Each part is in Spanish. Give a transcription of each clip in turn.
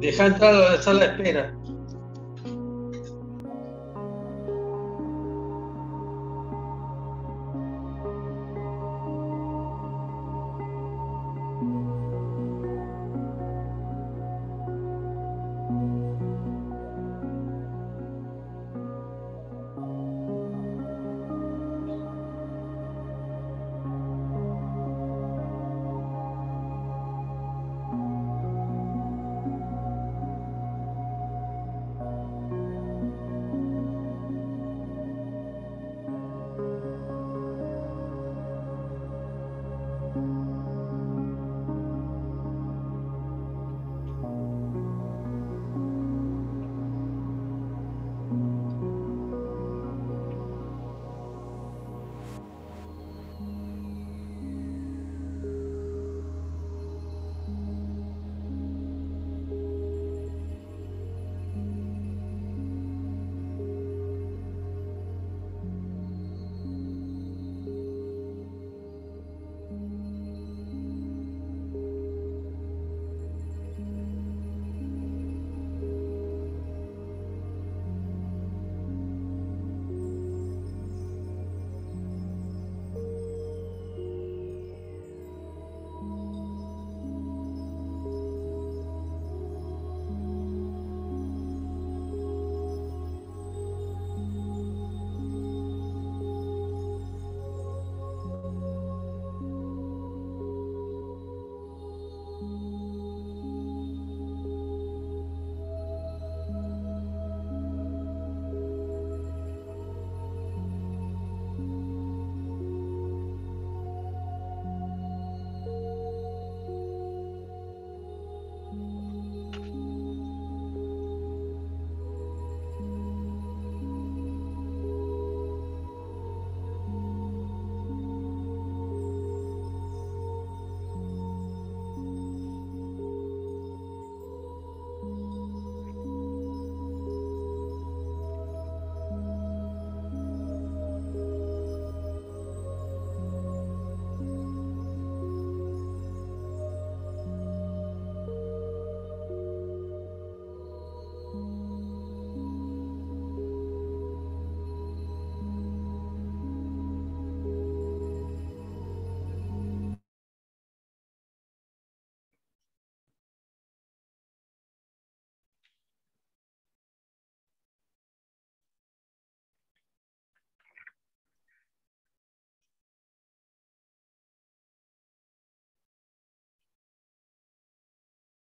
Deja entrar a la sala de espera.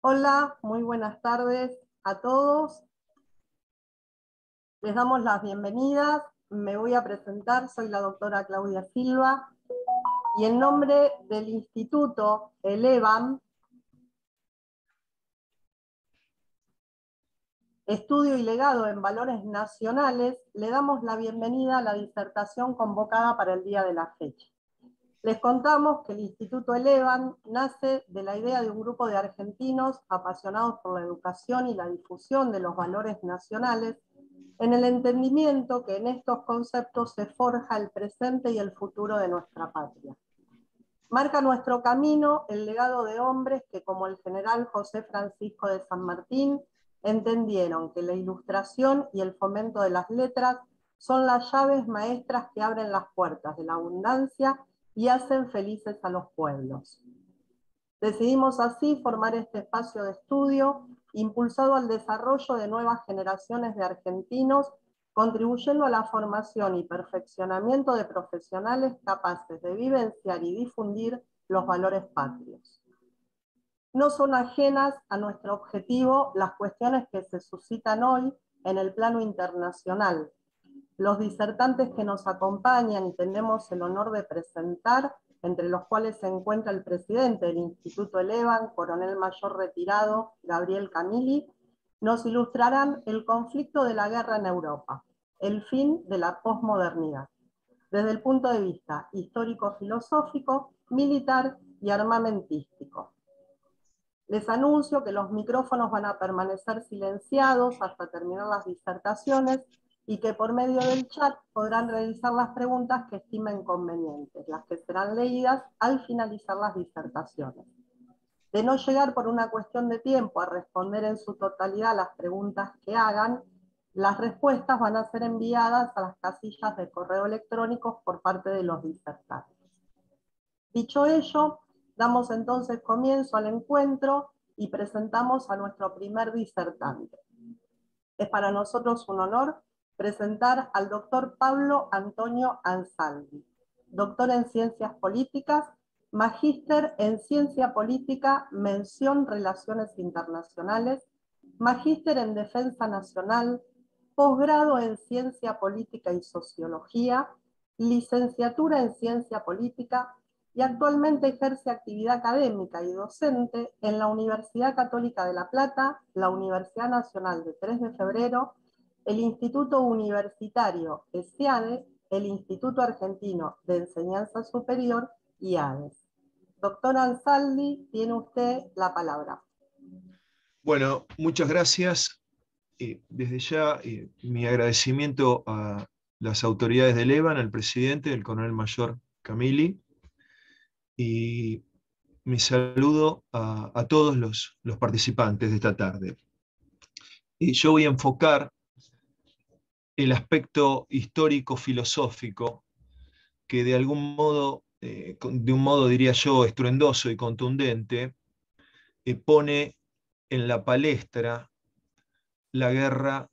Hola, muy buenas tardes a todos. Les damos las bienvenidas. Me voy a presentar, soy la doctora Claudia Silva y en nombre del Instituto ELEVAN, Estudio y Legado en Valores Nacionales, le damos la bienvenida a la disertación convocada para el día de la fecha. Les contamos que el Instituto ELEVAN nace de la idea de un grupo de argentinos apasionados por la educación y la difusión de los valores nacionales, en el entendimiento que en estos conceptos se forja el presente y el futuro de nuestra patria. Marca nuestro camino el legado de hombres que, como el general José Francisco de San Martín, entendieron que la ilustración y el fomento de las letras son las llaves maestras que abren las puertas de la abundancia y hacen felices a los pueblos. Decidimos así formar este espacio de estudio, impulsado al desarrollo de nuevas generaciones de argentinos, contribuyendo a la formación y perfeccionamiento de profesionales capaces de vivenciar y difundir los valores patrios. No son ajenas a nuestro objetivo las cuestiones que se suscitan hoy en el plano internacional. Los disertantes que nos acompañan y tenemos el honor de presentar, entre los cuales se encuentra el presidente del Instituto ELEVAN, coronel mayor retirado Gabriel Camilli, nos ilustrarán el conflicto de la guerra en Europa, el fin de la posmodernidad, desde el punto de vista histórico-filosófico, militar y armamentístico. Les anuncio que los micrófonos van a permanecer silenciados hasta terminar las disertaciones y que por medio del chat podrán realizar las preguntas que estimen convenientes, las que serán leídas al finalizar las disertaciones. De no llegar por una cuestión de tiempo a responder en su totalidad las preguntas que hagan, las respuestas van a ser enviadas a las casillas de correo electrónico por parte de los disertantes. Dicho ello, damos entonces comienzo al encuentro y presentamos a nuestro primer disertante. Es para nosotros un honor presentar al doctor Pablo Antonio Ansaldi, doctor en Ciencias Políticas, magíster en Ciencia Política, mención Relaciones Internacionales, magíster en Defensa Nacional, posgrado en Ciencia Política y Sociología, licenciatura en Ciencia Política, y actualmente ejerce actividad académica y docente en la Universidad Católica de La Plata, la Universidad Nacional de 3 de Febrero, el Instituto Universitario ESIADE, el Instituto Argentino de Enseñanza Superior y ADES. Doctor Ansaldi, tiene usted la palabra. Bueno, muchas gracias. Desde ya, mi agradecimiento a las autoridades del EBAN, al presidente, el coronel mayor Camili, y mi saludo a todos los participantes de esta tarde. Yo voy a enfocar el aspecto histórico-filosófico que de algún modo, de un modo diría yo estruendoso y contundente, pone en la palestra la guerra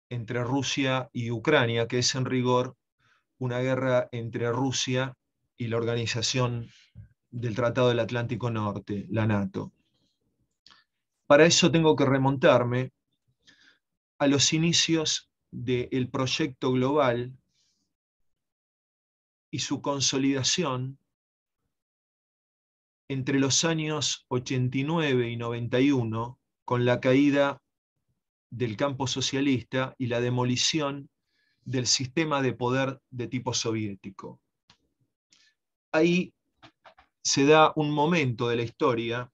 entre Rusia y Ucrania, que es en rigor una guerra entre Rusia y la Organización del Tratado del Atlántico Norte, la NATO. Para eso tengo que remontarme a los inicios del proyecto global y su consolidación entre los años 89 y 91, con la caída del campo socialista y la demolición del sistema de poder de tipo soviético. Ahí se da un momento de la historia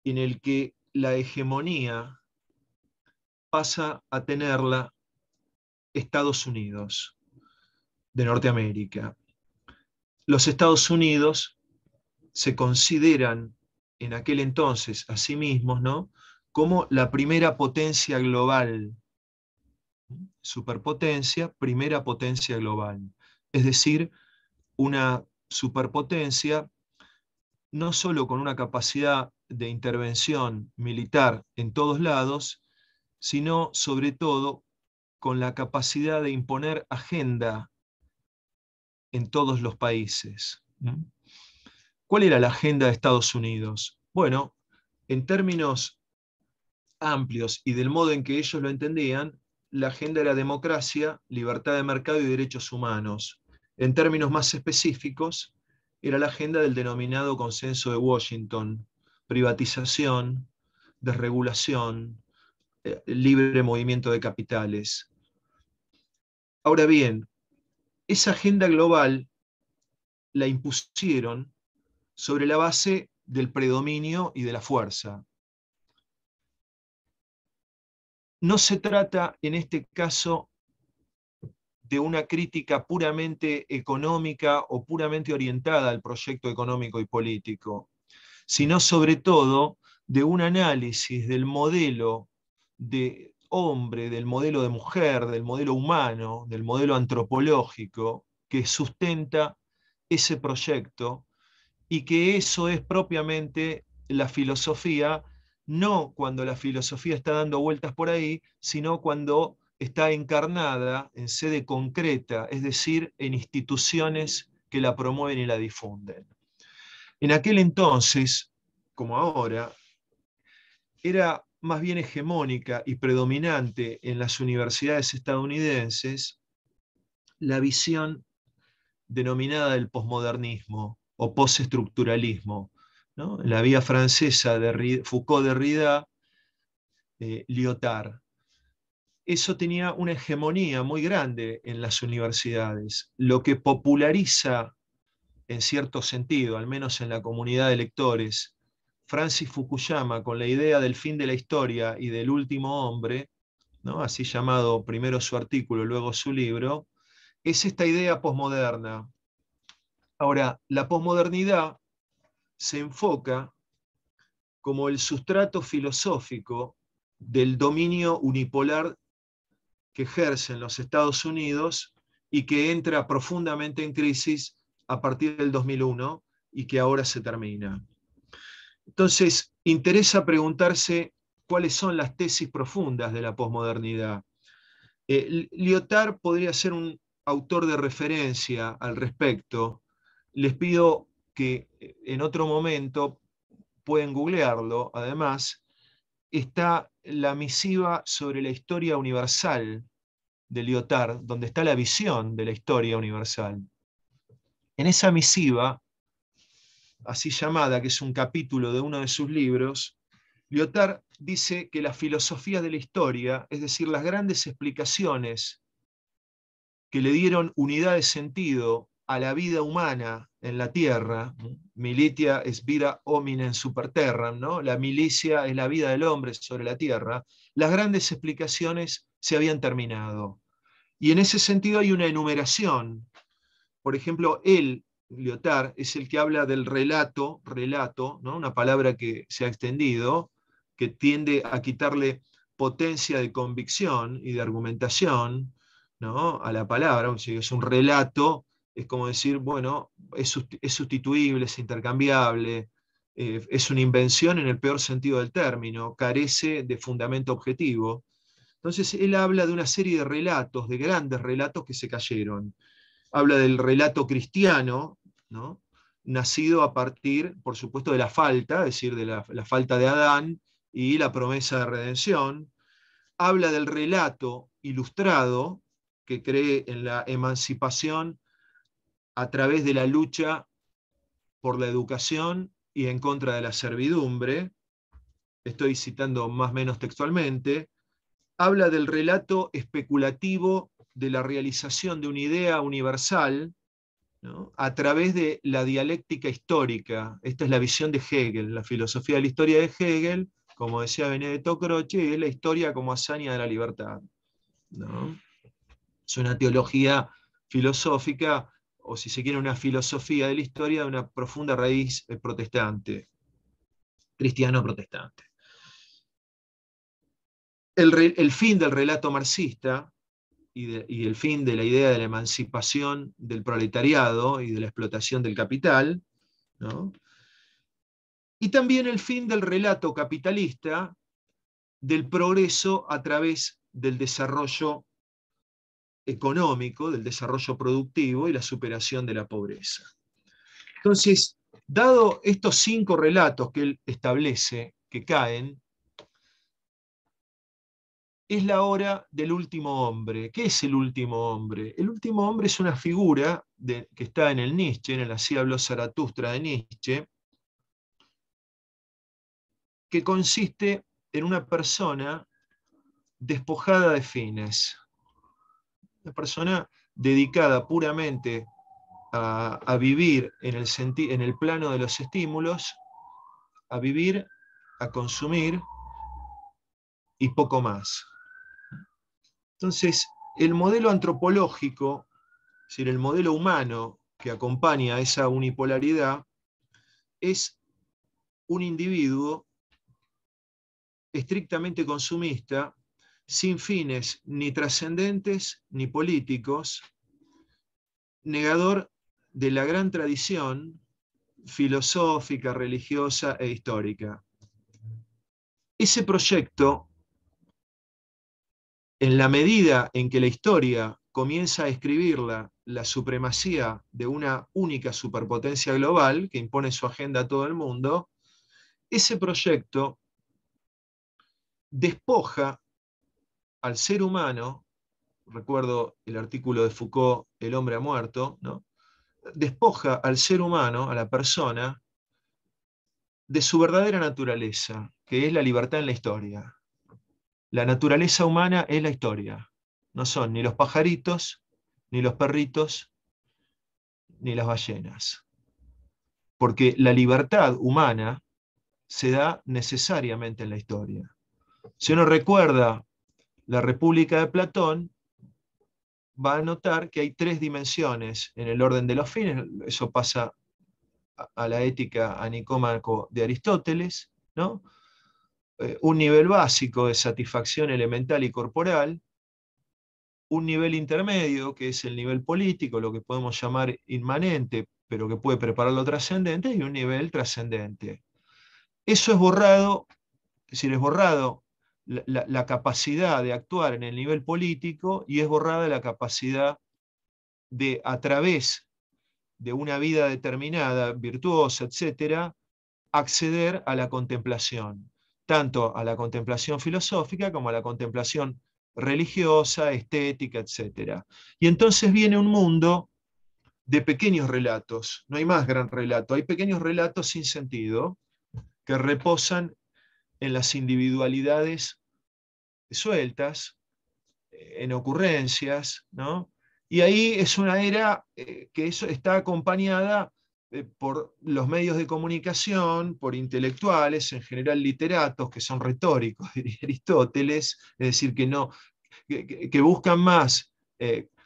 en el que la hegemonía pasa a tenerla Estados Unidos de Norteamérica. Los Estados Unidos se consideran en aquel entonces a sí mismos, ¿no?, como la primera potencia global, superpotencia, primera potencia global. Es decir, una superpotencia no solo con una capacidad de intervención militar en todos lados, sino sobre todo con la capacidad de imponer agenda en todos los países. ¿Cuál era la agenda de Estados Unidos? Bueno, en términos amplios y del modo en que ellos lo entendían, la agenda era democracia, libertad de mercado y derechos humanos. En términos más específicos, era la agenda del denominado Consenso de Washington: privatización, desregulación, libre movimiento de capitales. Ahora bien, esa agenda global la impusieron sobre la base del predominio y de la fuerza. No se trata en este caso de una crítica puramente económica o puramente orientada al proyecto económico y político, sino sobre todo de un análisis del modelo de hombre, del modelo de mujer, del modelo humano, del modelo antropológico que sustenta ese proyecto, y que eso es propiamente la filosofía, no cuando la filosofía está dando vueltas por ahí, sino cuando está encarnada en sede concreta, es decir, en instituciones que la promueven y la difunden. En aquel entonces, como ahora, era más bien hegemónica y predominante en las universidades estadounidenses la visión denominada del posmodernismo o postestructuralismo, ¿no? La vía francesa de Foucault, Derrida, Lyotard. Eso tenía una hegemonía muy grande en las universidades, lo que populariza, en cierto sentido, al menos en la comunidad de lectores, Francis Fukuyama con la idea del fin de la historia y del último hombre, ¿no?, así llamado primero su artículo, luego su libro, es esta idea posmoderna. Ahora, la posmodernidad se enfoca como el sustrato filosófico del dominio unipolar que ejercen los Estados Unidos y que entra profundamente en crisis a partir del 2001 y que ahora se termina. Entonces, interesa preguntarse cuáles son las tesis profundas de la posmodernidad. Lyotard podría ser un autor de referencia al respecto. Les pido que en otro momento pueden googlearlo. Además, está la misiva sobre la historia universal de Lyotard, donde está la visión de la historia universal. En esa misiva, así llamada, que es un capítulo de uno de sus libros, Lyotard dice que las filosofías de la historia, es decir, las grandes explicaciones que le dieron unidad de sentido a la vida humana en la Tierra, militia es vida hominem super terram, ¿no? La milicia es la vida del hombre sobre la Tierra, las grandes explicaciones se habían terminado. Y en ese sentido hay una enumeración. Por ejemplo, Lyotard, es el que habla del relato, ¿no? Una palabra que se ha extendido, que tiende a quitarle potencia de convicción y de argumentación, ¿no? A la palabra. Si es un relato, es como decir, bueno, es sustituible, es intercambiable, es una invención en el peor sentido del término, carece de fundamento objetivo. Entonces él habla de una serie de relatos, de grandes relatos que se cayeron. Habla del relato cristiano, ¿no? Nacido a partir, por supuesto, de la falta, es decir, de la falta de Adán y la promesa de redención. Habla del relato ilustrado, que cree en la emancipación a través de la lucha por la educación y en contra de la servidumbre. Estoy citando más o menos textualmente. Habla del relato especulativo de la realización de una idea universal, ¿no? A través de la dialéctica histórica. Esta es la visión de Hegel, la filosofía de la historia de Hegel, como decía Benedetto Croce, es la historia como hazaña de la libertad, ¿no? Es una teología filosófica, o si se quiere, una filosofía de la historia de una profunda raíz protestante, cristiano-protestante. El fin del relato marxista y el fin de la idea de la emancipación del proletariado y de la explotación del capital, ¿no? Y también el fin del relato capitalista del progreso a través del desarrollo económico, del desarrollo productivo y la superación de la pobreza. Entonces, dado estos 5 relatos que él establece que caen, es la hora del último hombre. ¿Qué es el último hombre? El último hombre es una figura que está en el Nietzsche, en el Así habló Zaratustra de Nietzsche, que consiste en una persona despojada de fines, una persona dedicada puramente a vivir en el plano de los estímulos, a vivir, a consumir y poco más. Entonces, el modelo antropológico, es decir, el modelo humano que acompaña a esa unipolaridad, es un individuo estrictamente consumista, sin fines ni trascendentes ni políticos, negador de la gran tradición filosófica, religiosa e histórica. Ese proyecto, en la medida en que la historia comienza a escribirla la supremacía de una única superpotencia global que impone su agenda a todo el mundo, ese proyecto despoja al ser humano, recuerdo el artículo de Foucault, El hombre ha muerto, ¿no? Despoja al ser humano, a la persona, de su verdadera naturaleza, que es la libertad en la historia. La naturaleza humana es la historia. No son ni los pajaritos, ni los perritos, ni las ballenas. Porque la libertad humana se da necesariamente en la historia. Si uno recuerda la República de Platón, va a notar que hay 3 dimensiones en el orden de los fines. Eso pasa a la ética a Nicómaco de Aristóteles, ¿no? Un nivel básico de satisfacción elemental y corporal, un nivel intermedio, que es el nivel político, lo que podemos llamar inmanente, pero que puede preparar lo trascendente, y un nivel trascendente. Eso es borrado, es decir, es borrado la capacidad de actuar en el nivel político y es borrada la capacidad de, a través de una vida determinada, virtuosa, etcétera, acceder a la contemplación, tanto a la contemplación filosófica como a la contemplación religiosa, estética, etcétera. Y entonces viene un mundo de pequeños relatos, no hay más gran relato, hay pequeños relatos sin sentido que reposan en las individualidades sueltas, en ocurrencias, ¿no? Y ahí es una era que eso está acompañada por los medios de comunicación, por intelectuales, en general literatos, que son retóricos, diría Aristóteles, es decir, que buscan más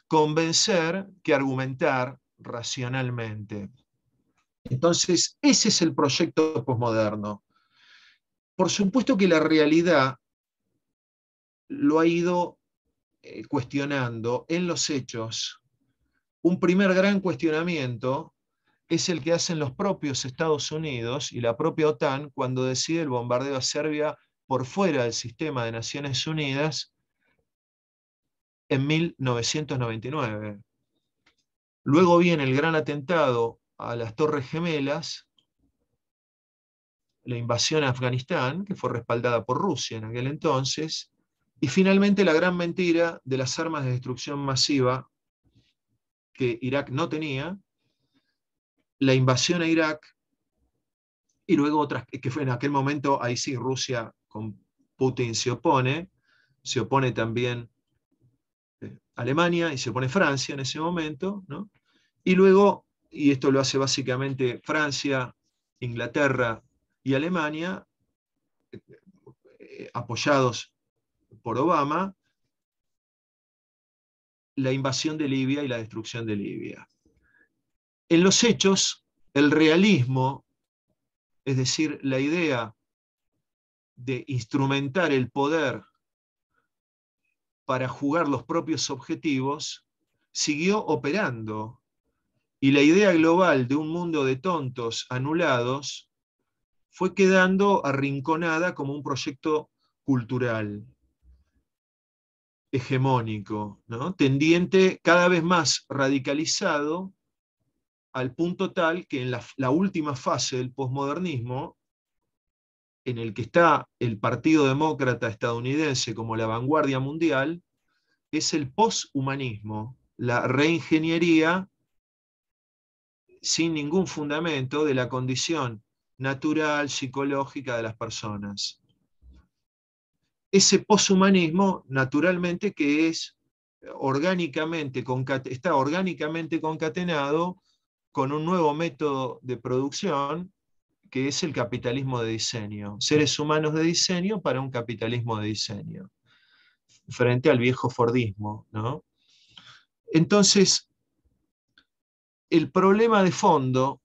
convencer que argumentar racionalmente. Entonces, ese es el proyecto posmoderno. Por supuesto que la realidad lo ha ido cuestionando en los hechos. Un primer gran cuestionamiento es el que hacen los propios Estados Unidos y la propia OTAN cuando decide el bombardeo a Serbia por fuera del sistema de Naciones Unidas en 1999. Luego viene el gran atentado a las Torres Gemelas, la invasión a Afganistán, que fue respaldada por Rusia en aquel entonces, y finalmente la gran mentira de las armas de destrucción masiva que Irak no tenía, la invasión a Irak, y luego otras, que fue en aquel momento, ahí sí, Rusia con Putin se opone también Alemania y se opone Francia en ese momento, ¿no? Y luego, y esto lo hace básicamente Francia, Inglaterra y Alemania, apoyados por Obama, la invasión de Libia y la destrucción de Libia. En los hechos, el realismo, es decir, la idea de instrumentar el poder para jugar los propios objetivos, siguió operando. Y la idea global de un mundo de tontos anulados fue quedando arrinconada como un proyecto cultural, hegemónico, ¿no? Tendiente cada vez más radicalizado al punto tal que en la última fase del posmodernismo, en el que está el Partido Demócrata estadounidense como la vanguardia mundial, es el poshumanismo, la reingeniería sin ningún fundamento de la condición natural, psicológica de las personas. Ese poshumanismo, naturalmente, que es está orgánicamente concatenado con un nuevo método de producción, que es el capitalismo de diseño. Seres humanos de diseño para un capitalismo de diseño, frente al viejo Fordismo, ¿no? Entonces, el problema de fondo,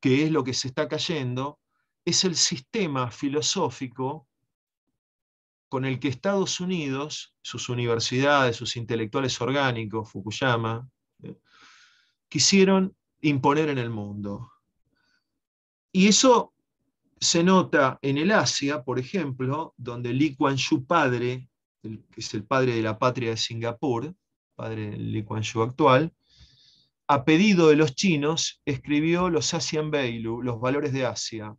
que es lo que se está cayendo, es el sistema filosófico con el que Estados Unidos, sus universidades, sus intelectuales orgánicos, Fukuyama, quisieron imponer en el mundo. Y eso se nota en el Asia, por ejemplo, donde Lee Kuan Yew padre, que es el padre de la patria de Singapur, padre de Lee Kuan Yew actual, a pedido de los chinos, escribió los Asian Value, los valores de Asia.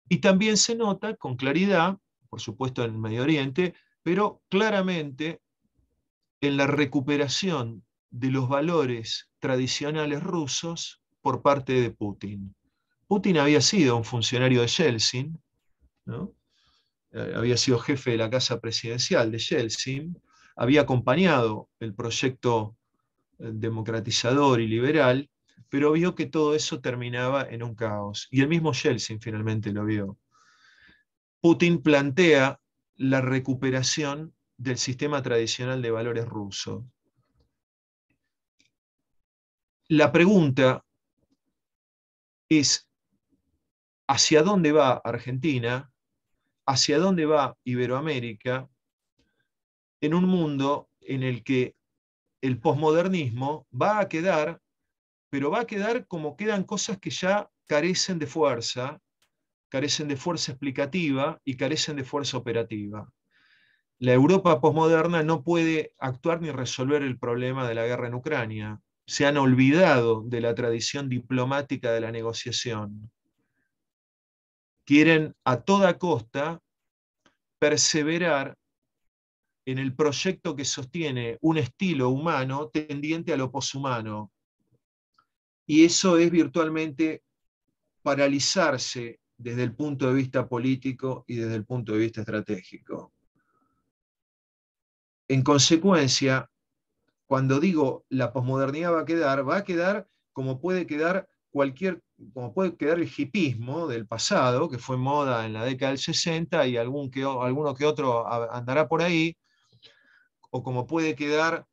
Y también se nota con claridad, por supuesto en el Medio Oriente, pero claramente en la recuperación de los valores tradicionales rusos por parte de Putin. Putin había sido un funcionario de Yeltsin, ¿no? Había sido jefe de la casa presidencial de Yeltsin, había acompañado el proyecto democratizador y liberal, pero vio que todo eso terminaba en un caos. Y el mismo Yeltsin finalmente lo vio. Putin plantea la recuperación del sistema tradicional de valores ruso. La pregunta es, hacia dónde va Argentina, hacia dónde va Iberoamérica, en un mundo en el que el posmodernismo va a quedar, pero va a quedar como quedan cosas que ya carecen de fuerza explicativa y carecen de fuerza operativa. La Europa posmoderna no puede actuar ni resolver el problema de la guerra en Ucrania. Se han olvidado de la tradición diplomática de la negociación. Quieren a toda costa perseverar en el proyecto que sostiene un estilo humano tendiente a lo poshumano. Y eso es virtualmente paralizarse desde el punto de vista político y desde el punto de vista estratégico. En consecuencia, cuando digo la posmodernidad va a quedar como puede quedar como puede quedar el hipismo del pasado, que fue moda en la década del 60 y alguno que otro andará por ahí, o como puede quedar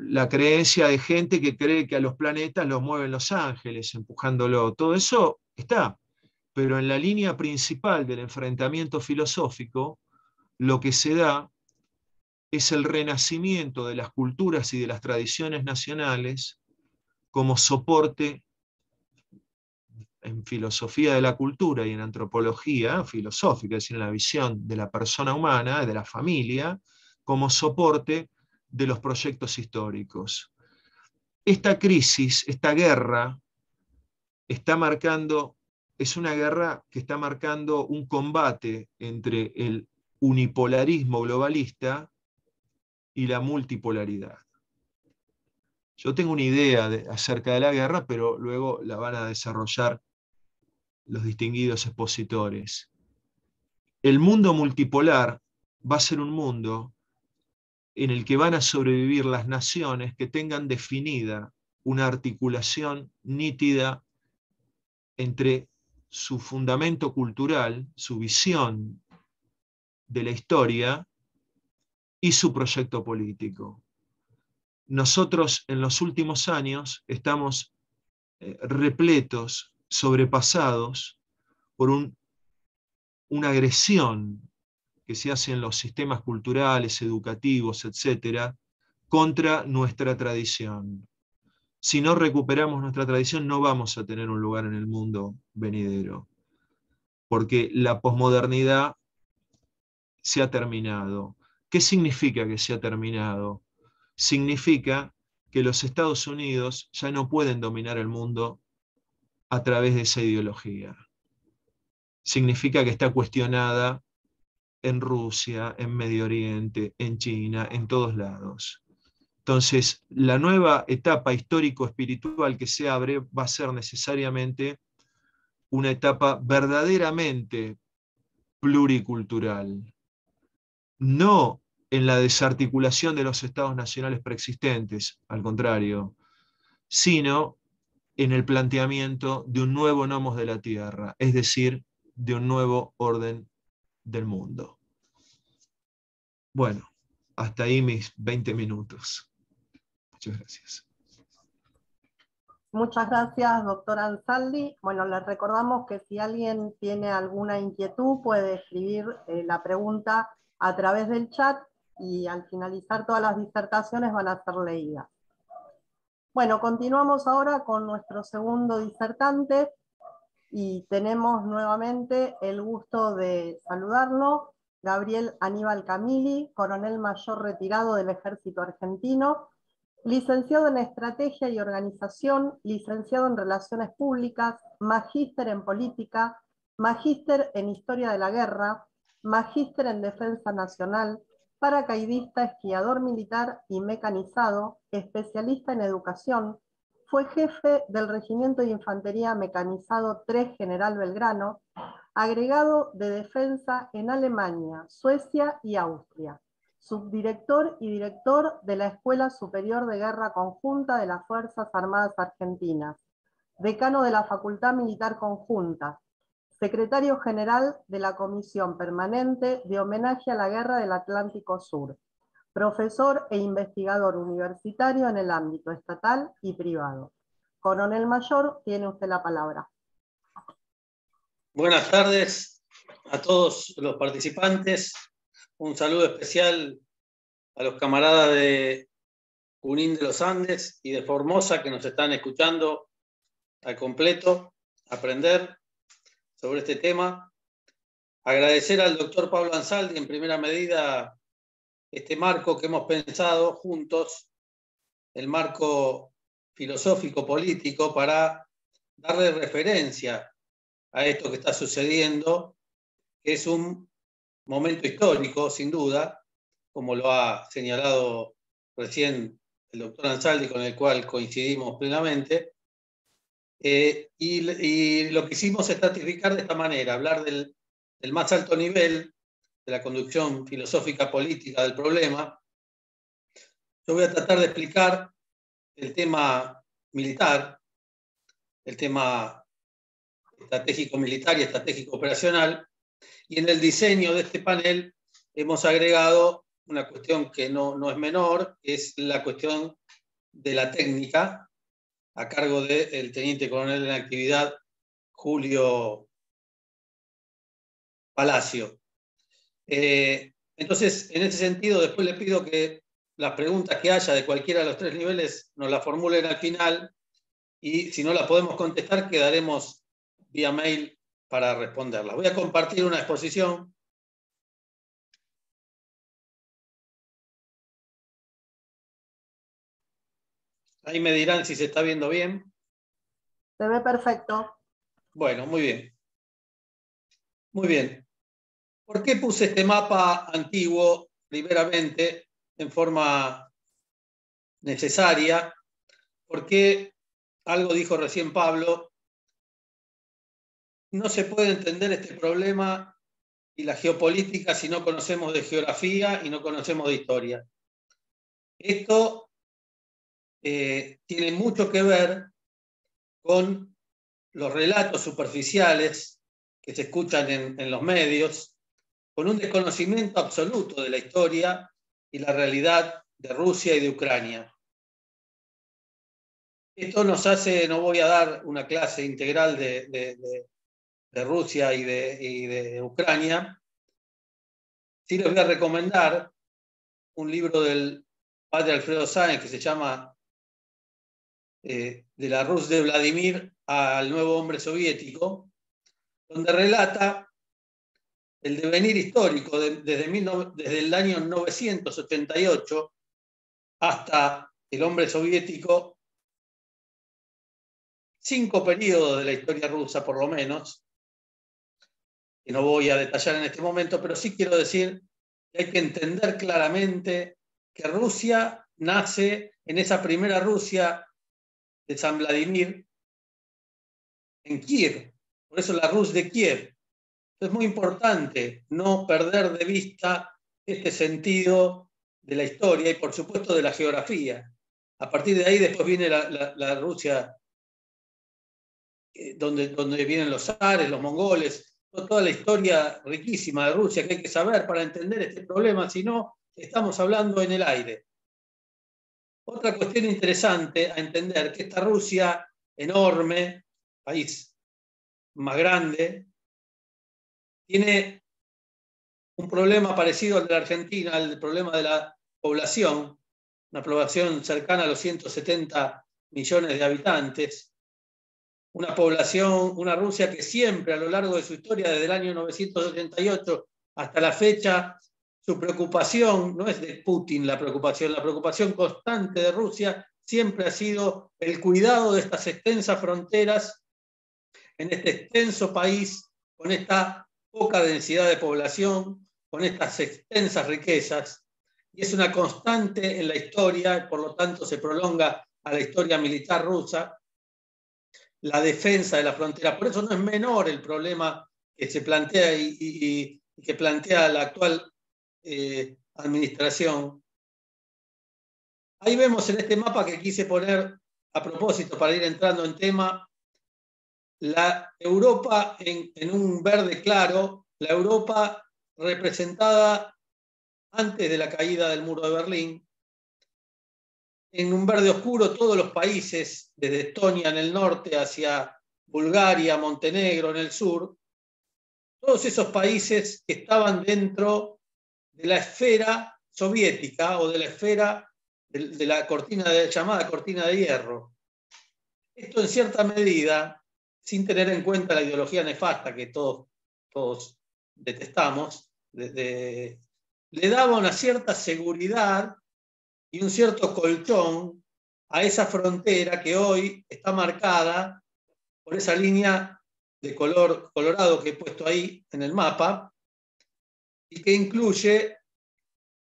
la creencia de gente que cree que a los planetas los mueven los ángeles, empujándolo. Todo eso está, pero en la línea principal del enfrentamiento filosófico, lo que se da es el renacimiento de las culturas y de las tradiciones nacionales como soporte en filosofía de la cultura y en antropología filosófica, es decir, en la visión de la persona humana, de la familia, como soporte de los proyectos históricos. Esta crisis, esta guerra, es una guerra que está marcando un combate entre el unipolarismo globalista y la multipolaridad. Yo tengo una idea acerca de la guerra, pero luego la van a desarrollar los distinguidos expositores. El mundo multipolar va a ser un mundo en el que van a sobrevivir las naciones que tengan definida una articulación nítida entre su fundamento cultural, su visión de la historia y su proyecto político. Nosotros en los últimos años estamos repletos, sobrepasados por una agresión que se hace en los sistemas culturales, educativos, etcétera, contra nuestra tradición. Si no recuperamos nuestra tradición, no vamos a tener un lugar en el mundo venidero, porque la posmodernidad se ha terminado. ¿Qué significa que se ha terminado? Significa que los Estados Unidos ya no pueden dominar el mundo a través de esa ideología. Significa que está cuestionada en Rusia, en Medio Oriente, en China, en todos lados. Entonces, la nueva etapa histórico-espiritual que se abre va a ser necesariamente una etapa verdaderamente pluricultural, no en la desarticulación de los estados nacionales preexistentes, al contrario, sino en el planteamiento de un nuevo nomos de la tierra, es decir, de un nuevo orden del mundo. Bueno, hasta ahí mis 20 minutos. Muchas gracias. Muchas gracias, doctora Ansaldi. Bueno, les recordamos que si alguien tiene alguna inquietud puede escribir la pregunta a través del chat y al finalizar todas las disertaciones van a ser leídas. Bueno, continuamos ahora con nuestro segundo disertante y tenemos nuevamente el gusto de saludarlo, Gabriel Aníbal Camilli, coronel mayor retirado del Ejército Argentino, licenciado en Estrategia y Organización, licenciado en Relaciones Públicas, magíster en Política, magíster en Historia de la Guerra, magíster en Defensa Nacional, paracaidista, esquiador militar y mecanizado, especialista en educación, fue jefe del Regimiento de Infantería Mecanizado 3 General Belgrano, agregado de defensa en Alemania, Suecia y Austria, subdirector y director de la Escuela Superior de Guerra Conjunta de las Fuerzas Armadas Argentinas, decano de la Facultad Militar Conjunta, secretario general de la Comisión Permanente de Homenaje a la Guerra del Atlántico Sur, profesor e investigador universitario en el ámbito estatal y privado. Coronel Mayor, tiene usted la palabra. Buenas tardes a todos los participantes. Un saludo especial a los camaradas de Junín de los Andes y de Formosa que nos están escuchando al completo, aprender sobre este tema. Agradecer al doctor Pablo Ansaldi en primera medida este marco que hemos pensado juntos, el marco filosófico político, para darle referencia a esto que está sucediendo, que es un momento histórico, sin duda, como lo ha señalado recién el doctor Ansaldi, con el cual coincidimos plenamente. Y lo que hicimos es estratificar de esta manera, hablar del más alto nivel de la conducción filosófica política del problema. Yo voy a tratar de explicar el tema militar, el tema estratégico militar y estratégico operacional, y en el diseño de este panel hemos agregado una cuestión que no es menor, que es la cuestión de la técnica, a cargo del teniente coronel en actividad Julio Palacio. Entonces, en ese sentido, después le pido que las preguntas que haya de cualquiera de los tres niveles nos las formulen al final, y si no las podemos contestar, quedaremos vía mail para responderlas. Voy a compartir una exposición. Ahí me dirán si se está viendo bien. Se ve perfecto. Bueno, muy bien. Muy bien. ¿Por qué puse este mapa antiguo, primeramente, en forma necesaria? Porque algo dijo recién Pablo, no se puede entender este problema y la geopolítica si no conocemos de geografía y no conocemos de historia. Esto tiene mucho que ver con los relatos superficiales que se escuchan en los medios, con un desconocimiento absoluto de la historia y la realidad de Rusia y de Ucrania. Esto nos hace, no voy a dar una clase integral de Rusia y de Ucrania, sí les voy a recomendar un libro del padre Alfredo Sáenz que se llama De la Rus de Vladimir al nuevo hombre soviético, donde relata el devenir histórico desde el año 988 hasta el hombre soviético, 5 periodos de la historia rusa por lo menos, que no voy a detallar en este momento, pero sí quiero decir que hay que entender claramente que Rusia nace en esa primera Rusia de San Vladimir, en Kiev, por eso la Rus de Kiev. Es muy importante no perder de vista este sentido de la historia y, por supuesto, de la geografía. A partir de ahí después viene la Rusia donde vienen los zares, los mongoles, toda la historia riquísima de Rusia que hay que saber para entender este problema, si no, estamos hablando en el aire. Otra cuestión interesante a entender, que esta Rusia enorme, país más grande, tiene un problema parecido al de la Argentina, el problema de la población, una población cercana a los 170 millones de habitantes, una población, una Rusia que siempre a lo largo de su historia, desde el año 988 hasta la fecha, su preocupación no es de Putin la preocupación constante de Rusia siempre ha sido el cuidado de estas extensas fronteras en este extenso país, con esta poca densidad de población, con estas extensas riquezas, y es una constante en la historia, por lo tanto se prolonga a la historia militar rusa, la defensa de la frontera. Por eso no es menor el problema que se plantea y que plantea la actual administración. Ahí vemos en este mapa que quise poner a propósito para ir entrando en tema, la Europa en un verde claro, la Europa representada antes de la caída del muro de Berlín, en un verde oscuro todos los países, desde Estonia en el norte hacia Bulgaria, Montenegro en el sur, todos esos países que estaban dentro de la esfera soviética o de la esfera de la llamada cortina de hierro. Esto en cierta medida, sin tener en cuenta la ideología nefasta que todos detestamos, le daba una cierta seguridad y un cierto colchón a esa frontera que hoy está marcada por esa línea de color colorado que he puesto ahí en el mapa y que incluye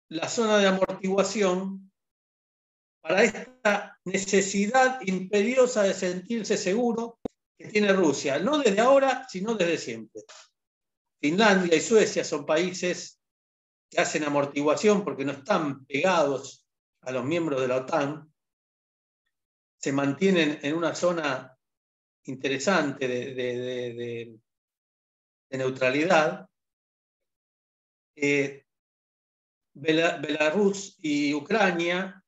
la zona de amortiguación para esta necesidad imperiosa de sentirse seguro que tiene Rusia, no desde ahora, sino desde siempre. Finlandia y Suecia son países que hacen amortiguación porque no están pegados a los miembros de la OTAN, se mantienen en una zona interesante de neutralidad. Belarus y Ucrania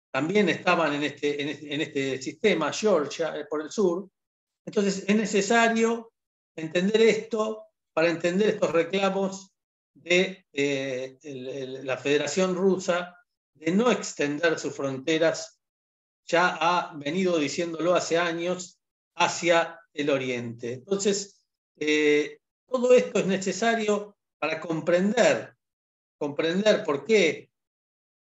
también estaban en este sistema, Georgia por el sur. Entonces es necesario entender esto para entender estos reclamos de la Federación Rusa de no extender sus fronteras, ya ha venido diciéndolo hace años, hacia el oriente. Entonces, todo esto es necesario para comprender por qué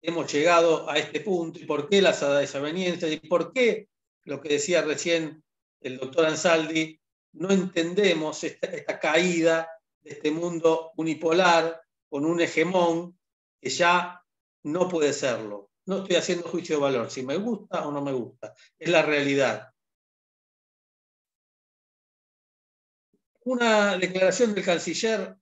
hemos llegado a este punto y por qué las desavenencias y por qué, lo que decía recién el doctor Ansaldi, no entendemos esta caída de este mundo unipolar con un hegemón que ya no puede serlo. No estoy haciendo juicio de valor, si me gusta o no me gusta, es la realidad. Una declaración del canciller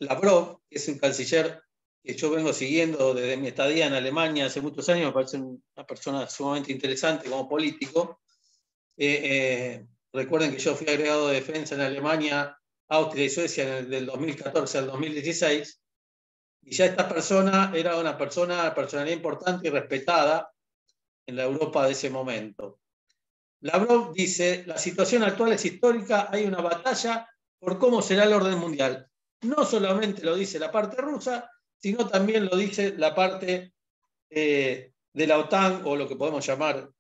Lavrov, que es un canciller que yo vengo siguiendo desde mi estadía en Alemania hace muchos años, me parece una persona sumamente interesante como político. Recuerden que yo fui agregado de defensa en Alemania, Austria y Suecia del 2014 al 2016, y ya esta persona era una personalidad importante y respetada en la Europa de ese momento. Lavrov dice, la situación actual es histórica, hay una batalla por cómo será el orden mundial. No solamente lo dice la parte rusa, sino también lo dice la parte de la OTAN, o lo que podemos llamar,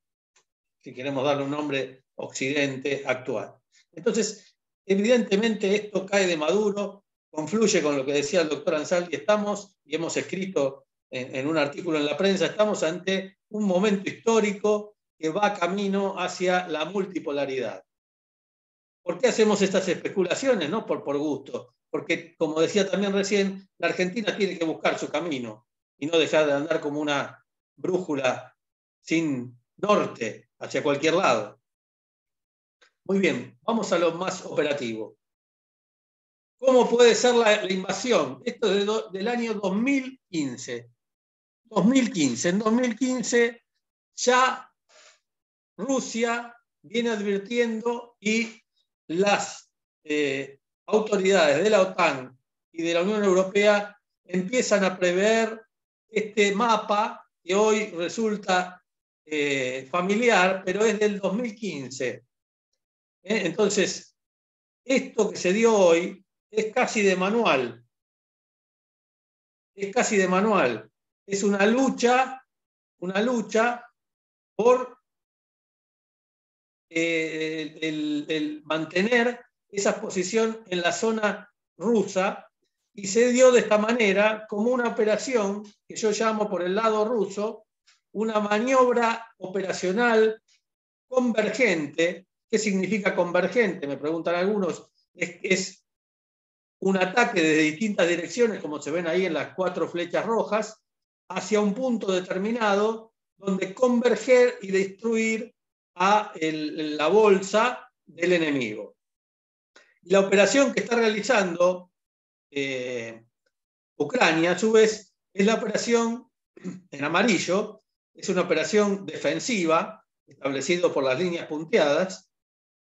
si queremos darle un nombre, Occidente actual. Entonces, evidentemente esto cae de maduro, confluye con lo que decía el doctor Ansaldi, y hemos escrito en un artículo en la prensa, estamos ante un momento histórico que va camino hacia la multipolaridad. ¿Por qué hacemos estas especulaciones? No por gusto, porque, como decía también recién, la Argentina tiene que buscar su camino y no dejar de andar como una brújula sin norte hacia cualquier lado. Muy bien, vamos a lo más operativo. ¿Cómo puede ser la invasión? Esto es del año 2015. En 2015 ya Rusia viene advirtiendo y las autoridades de la OTAN y de la Unión Europea empiezan a prever este mapa que hoy resulta familiar, pero es del 2015. Entonces, esto que se dio hoy es casi de manual. Es casi de manual. Es una lucha por el mantener esa posición en la zona rusa, y se dio de esta manera como una operación que yo llamo por el lado ruso una maniobra operacional convergente. ¿Qué significa convergente? Me preguntan algunos. Es un ataque desde distintas direcciones, como se ven ahí en las 4 flechas rojas, hacia un punto determinado donde converger y destruir a la bolsa del enemigo. Y la operación que está realizando Ucrania, a su vez, es la operación en amarillo, es una operación defensiva, establecida por las líneas punteadas,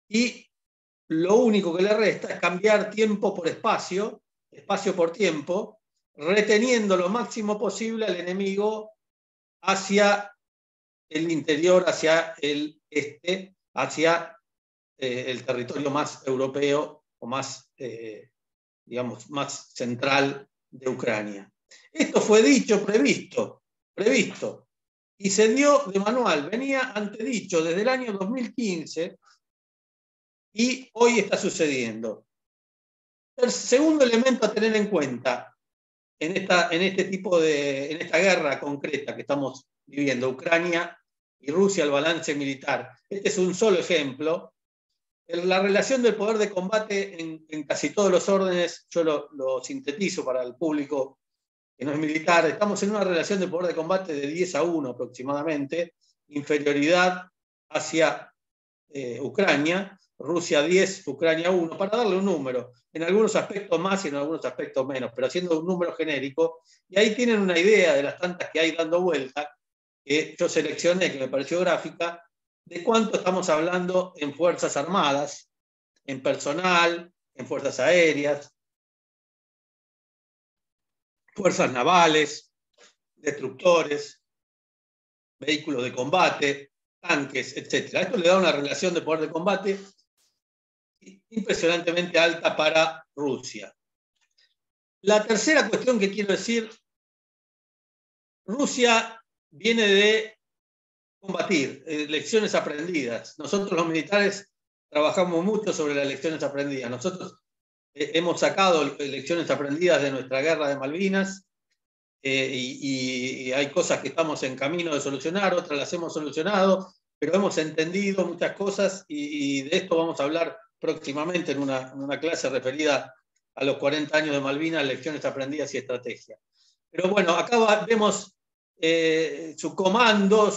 y lo único que le resta es cambiar tiempo por espacio por tiempo, reteniendo lo máximo posible al enemigo hacia el interior, hacia el este, hacia el territorio más europeo o más, digamos, más central de Ucrania. Esto fue dicho, previsto, y se dio de manual, venía antedicho desde el año 2015 y hoy está sucediendo. El segundo elemento a tener en cuenta en esta guerra concreta que estamos viviendo, Ucrania y Rusia, el balance militar. Este es un solo ejemplo. La relación del poder de combate en casi todos los órdenes, yo lo sintetizo para el público que no es militar, estamos en una relación de poder de combate de 10-1 aproximadamente, inferioridad hacia Ucrania, Rusia 10, Ucrania 1, para darle un número, en algunos aspectos más y en algunos aspectos menos, pero haciendo un número genérico, y ahí tienen una idea de las tantas que hay dando vuelta, que yo seleccioné, que me pareció gráfica, de cuánto estamos hablando en Fuerzas Armadas, en personal, en Fuerzas Aéreas, Fuerzas Navales, destructores, vehículos de combate, tanques, etc. Esto le da una relación de poder de combate impresionantemente alta para Rusia. La tercera cuestión que quiero decir, Rusia viene de combatir, lecciones aprendidas. Nosotros los militares trabajamos mucho sobre las lecciones aprendidas. Nosotros hemos sacado lecciones aprendidas de nuestra guerra de Malvinas y hay cosas que estamos en camino de solucionar, otras las hemos solucionado, pero hemos entendido muchas cosas y de esto vamos a hablar próximamente en una clase referida a los 40 años de Malvinas, lecciones aprendidas y estrategia. Pero bueno, acá vemos su comando,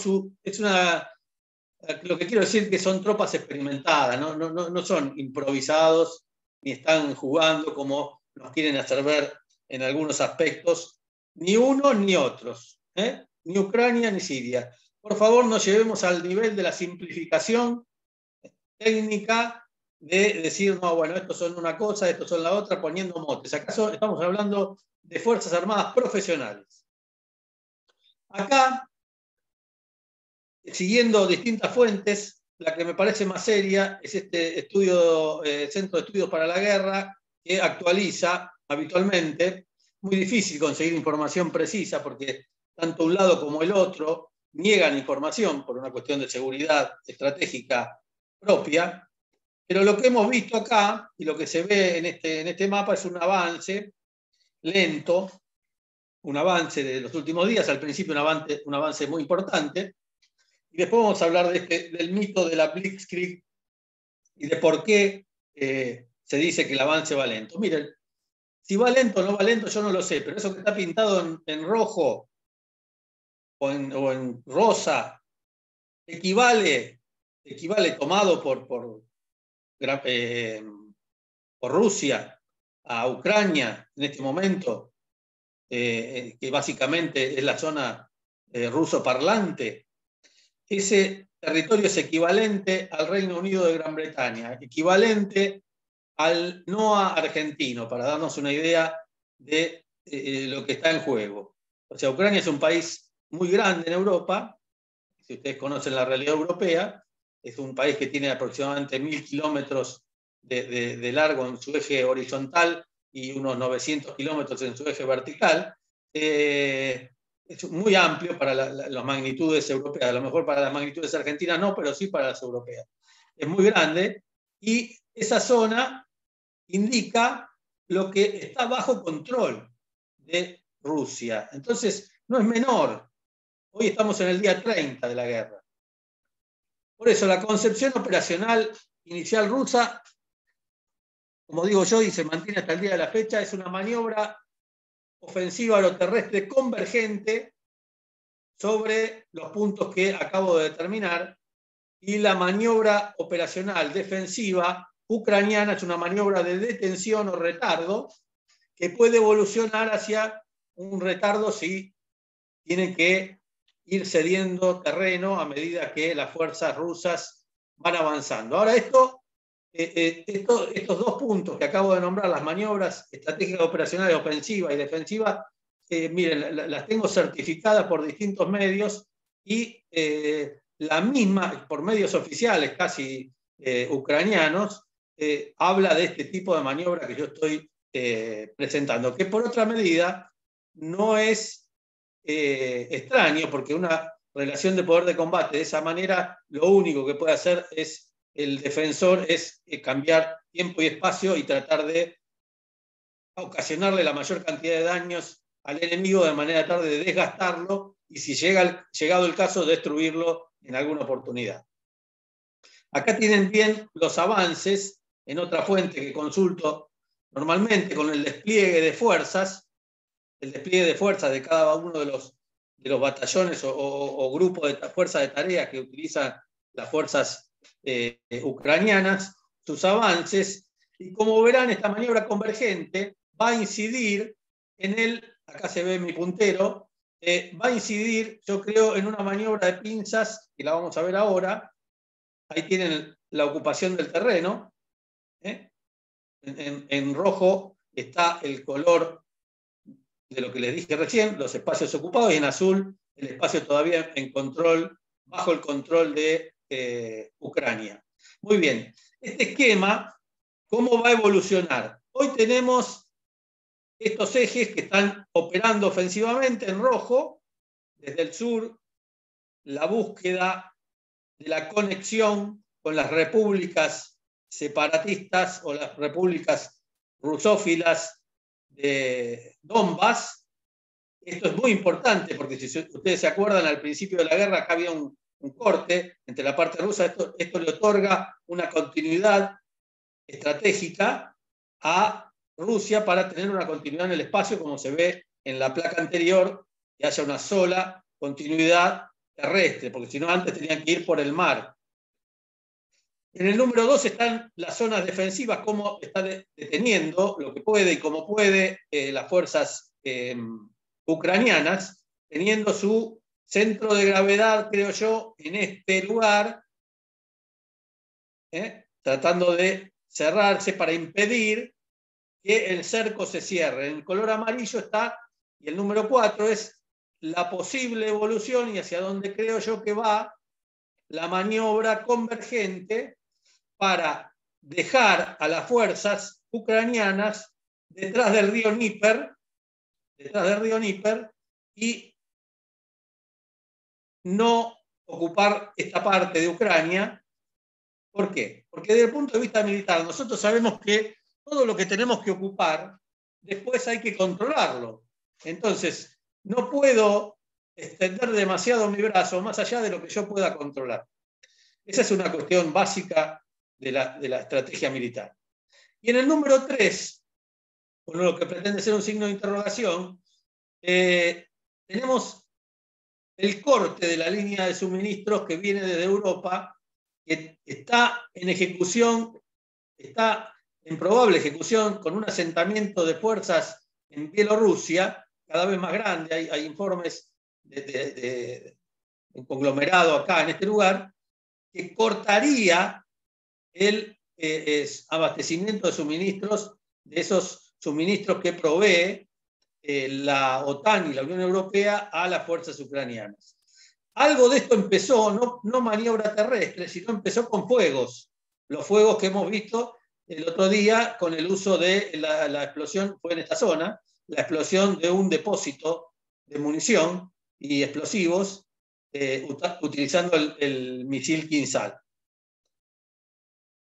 lo que quiero decir que son tropas experimentadas, no son improvisados, ni están jugando como nos quieren hacer ver en algunos aspectos, ni unos ni otros, ni Ucrania ni Siria. Por favor, nos llevemos al nivel de la simplificación técnica de decir, no, bueno, estos son una cosa, estos son la otra, poniendo motes. ¿Acaso estamos hablando de Fuerzas Armadas profesionales? Acá, siguiendo distintas fuentes, la que me parece más seria es este estudio, Centro de Estudios para la Guerra, que actualiza habitualmente. Muy difícil conseguir información precisa porque tanto un lado como el otro niegan información por una cuestión de seguridad estratégica propia, pero lo que hemos visto acá y lo que se ve en este mapa es un avance lento, un avance de los últimos días, al principio un avance muy importante, y después vamos a hablar del mito de la Blitzkrieg y de por qué se dice que el avance va lento. Miren, si va lento o no va lento, yo no lo sé, pero eso que está pintado en rojo o en rosa equivale tomado por Rusia a Ucrania en este momento, que básicamente es la zona ruso parlante. Ese territorio es equivalente al Reino Unido de Gran Bretaña, equivalente al NOA argentino, para darnos una idea de lo que está en juego. O sea, Ucrania es un país muy grande en Europa, si ustedes conocen la realidad europea, es un país que tiene aproximadamente 1000 kilómetros de largo en su eje horizontal y unos 900 kilómetros en su eje vertical. Es muy amplio para las magnitudes europeas, a lo mejor para las magnitudes argentinas no, pero sí para las europeas. Es muy grande y esa zona indica lo que está bajo control de Rusia. Entonces, no es menor. Hoy estamos en el día 30 de la guerra. Por eso, la concepción operacional inicial rusa, como digo yo, y se mantiene hasta el día de la fecha, es una maniobra ofensiva aeroterrestre convergente sobre los puntos que acabo de determinar, y la maniobra operacional defensiva ucraniana es una maniobra de detención o retardo que puede evolucionar hacia un retardo si tiene que ir cediendo terreno a medida que las fuerzas rusas van avanzando. Ahora, estos dos puntos que acabo de nombrar, las maniobras estratégicas operacionales ofensiva y defensiva, miren, las tengo certificadas por distintos medios y la misma, por medios oficiales casi ucranianos, habla de este tipo de maniobra que yo estoy presentando, que por otra medida no es extraño, porque una relación de poder de combate de esa manera, lo único que puede hacer es el defensor es cambiar tiempo y espacio y tratar de ocasionarle la mayor cantidad de daños al enemigo de manera tal de desgastarlo y, si llegado el caso, destruirlo en alguna oportunidad. Acá tienen bien los avances en otra fuente que consulto normalmente con el despliegue de fuerzas, de cada uno de los batallones o grupos de fuerzas de tarea que utilizan las fuerzas ucranianas, sus avances, y como verán, esta maniobra convergente va a incidir acá se ve mi puntero, va a incidir, yo creo, en una maniobra de pinzas, que la vamos a ver ahora. Ahí tienen la ocupación del terreno. En rojo está el color de lo que les dije recién, los espacios ocupados, y en azul el espacio todavía bajo el control de Ucrania. Muy bien, este esquema, ¿cómo va a evolucionar? Hoy tenemos estos ejes que están operando ofensivamente en rojo, desde el sur, la búsqueda de la conexión con las repúblicas separatistas o las repúblicas rusófilas de Donbass. Esto es muy importante porque, si ustedes se acuerdan, al principio de la guerra acá había un corte entre la parte rusa. Esto le otorga una continuidad estratégica a Rusia para tener una continuidad en el espacio, como se ve en la placa anterior, que haya una sola continuidad terrestre, porque si no antes tenían que ir por el mar. En el número 2 están las zonas defensivas, cómo está deteniendo lo que puede y cómo puede las fuerzas ucranianas, teniendo su centro de gravedad, creo yo, en este lugar, tratando de cerrarse para impedir que el cerco se cierre. En el color amarillo está, y el número 4 es la posible evolución y hacia donde creo yo que va la maniobra convergente para dejar a las fuerzas ucranianas detrás del río Dnieper y no ocupar esta parte de Ucrania. ¿Por qué? Porque desde el punto de vista militar nosotros sabemos que todo lo que tenemos que ocupar después hay que controlarlo. Entonces, no puedo extender demasiado mi brazo más allá de lo que yo pueda controlar. Esa es una cuestión básica de la estrategia militar. Y en el número 3, con lo que pretende ser un signo de interrogación, tenemos el corte de la línea de suministros que viene desde Europa, que está en ejecución, está en probable ejecución, con un asentamiento de fuerzas en Bielorrusia cada vez más grande. Hay informes de un conglomerado acá en este lugar, que cortaría el abastecimiento de suministros, de esos suministros que provee la OTAN y la Unión Europea a las fuerzas ucranianas. Algo de esto empezó, no maniobra terrestre, sino empezó con fuegos. Los fuegos que hemos visto el otro día con el uso de la explosión, fue en esta zona, la explosión de un depósito de munición y explosivos utilizando el misil Kinzhal.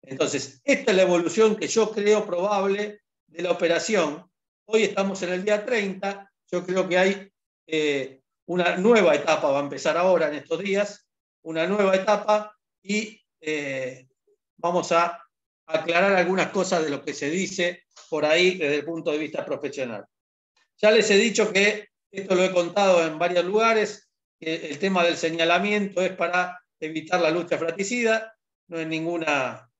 Entonces, esta es la evolución que yo creo probable de la operación. Hoy estamos en el día 30, yo creo que hay una nueva etapa, va a empezar ahora en estos días, una nueva etapa, y vamos a aclarar algunas cosas de lo que se dice por ahí desde el punto de vista profesional. Ya les he dicho que esto lo he contado en varios lugares, que el tema del señalamiento es para evitar la lucha fratricida, no es ninguna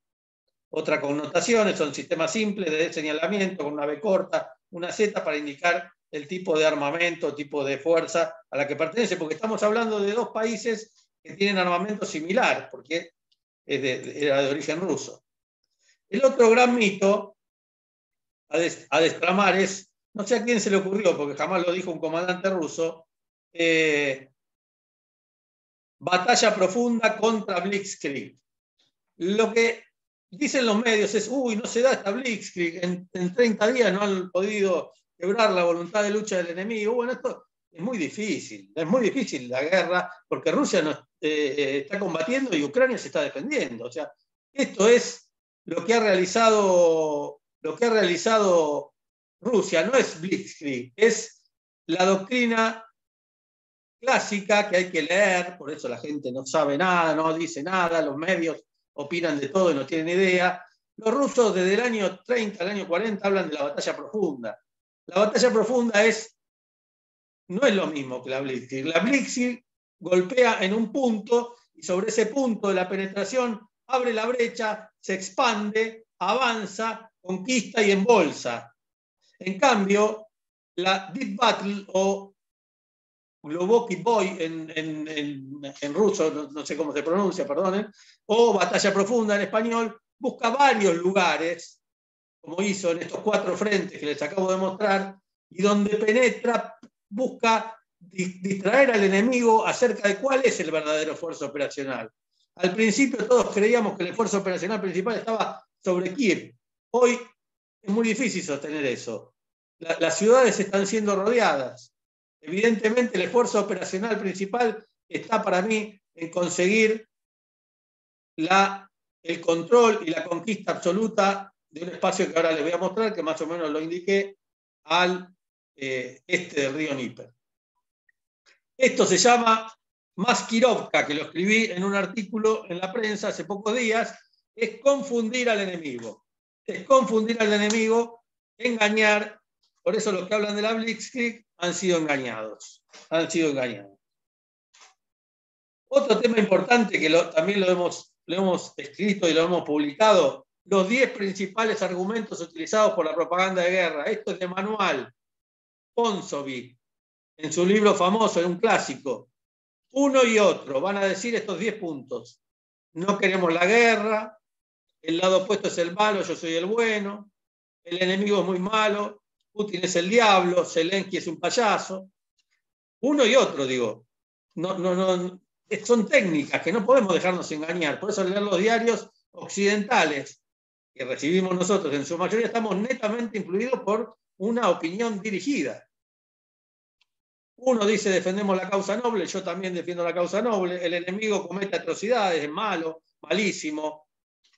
otra connotación, son sistemas simples de señalamiento con una B corta, una Z para indicar el tipo de armamento, tipo de fuerza a la que pertenece, porque estamos hablando de dos países que tienen armamento similar, porque era de origen ruso. El otro gran mito a destramar es, no sé a quién se le ocurrió, porque jamás lo dijo un comandante ruso, batalla profunda contra Blitzkrieg. Lo que dicen los medios es, uy, no se da esta Blitzkrieg, en 30 días no han podido quebrar la voluntad de lucha del enemigo. Bueno, esto es muy difícil la guerra, porque Rusia no, está combatiendo y Ucrania se está defendiendo. O sea, esto es lo que ha realizado Rusia, no es Blitzkrieg, es la doctrina clásica que hay que leer, por eso la gente no sabe nada, no dice nada, los medios opinan de todo y no tienen idea. Los rusos desde el año 30 al año 40 hablan de la batalla profunda. La batalla profunda no es lo mismo que la Blitzkrieg. La Blitzkrieg golpea en un punto y sobre ese punto de la penetración abre la brecha, se expande, avanza, conquista y embolsa. En cambio, la Deep Battle o Globoky Boy en ruso, no sé cómo se pronuncia, perdonen, o batalla profunda en español, busca varios lugares, como hizo en estos 4 frentes que les acabo de mostrar, y donde penetra, busca distraer al enemigo acerca de cuál es el verdadero esfuerzo operacional. Al principio todos creíamos que el esfuerzo operacional principal estaba sobre Kiev. Hoy es muy difícil sostener eso. Las ciudades están siendo rodeadas. Evidentemente el esfuerzo operacional principal está para mí en conseguir el control y la conquista absoluta de un espacio que ahora les voy a mostrar, que más o menos lo indiqué, al este del río Dnieper. Esto se llama Maskirovka, que lo escribí en un artículo en la prensa hace pocos días, es confundir al enemigo. Es confundir al enemigo, engañar. Por eso los que hablan de la Blitzkrieg han sido engañados. Han sido engañados. Otro tema importante que también lo hemos escrito y lo hemos publicado, los 10 principales argumentos utilizados por la propaganda de guerra. Esto es de manual. Ponsonby, en su libro famoso, en un clásico. Uno y otro van a decir estos 10 puntos. No queremos la guerra, el lado opuesto es el malo, yo soy el bueno, el enemigo es muy malo, Putin es el diablo, Zelensky es un payaso. Uno y otro, digo. Son técnicas que no podemos dejarnos engañar. Por eso leer los diarios occidentales que recibimos nosotros, en su mayoría estamos netamente influidos por una opinión dirigida. Uno dice defendemos la causa noble, yo también defiendo la causa noble, el enemigo comete atrocidades, es malo, malísimo,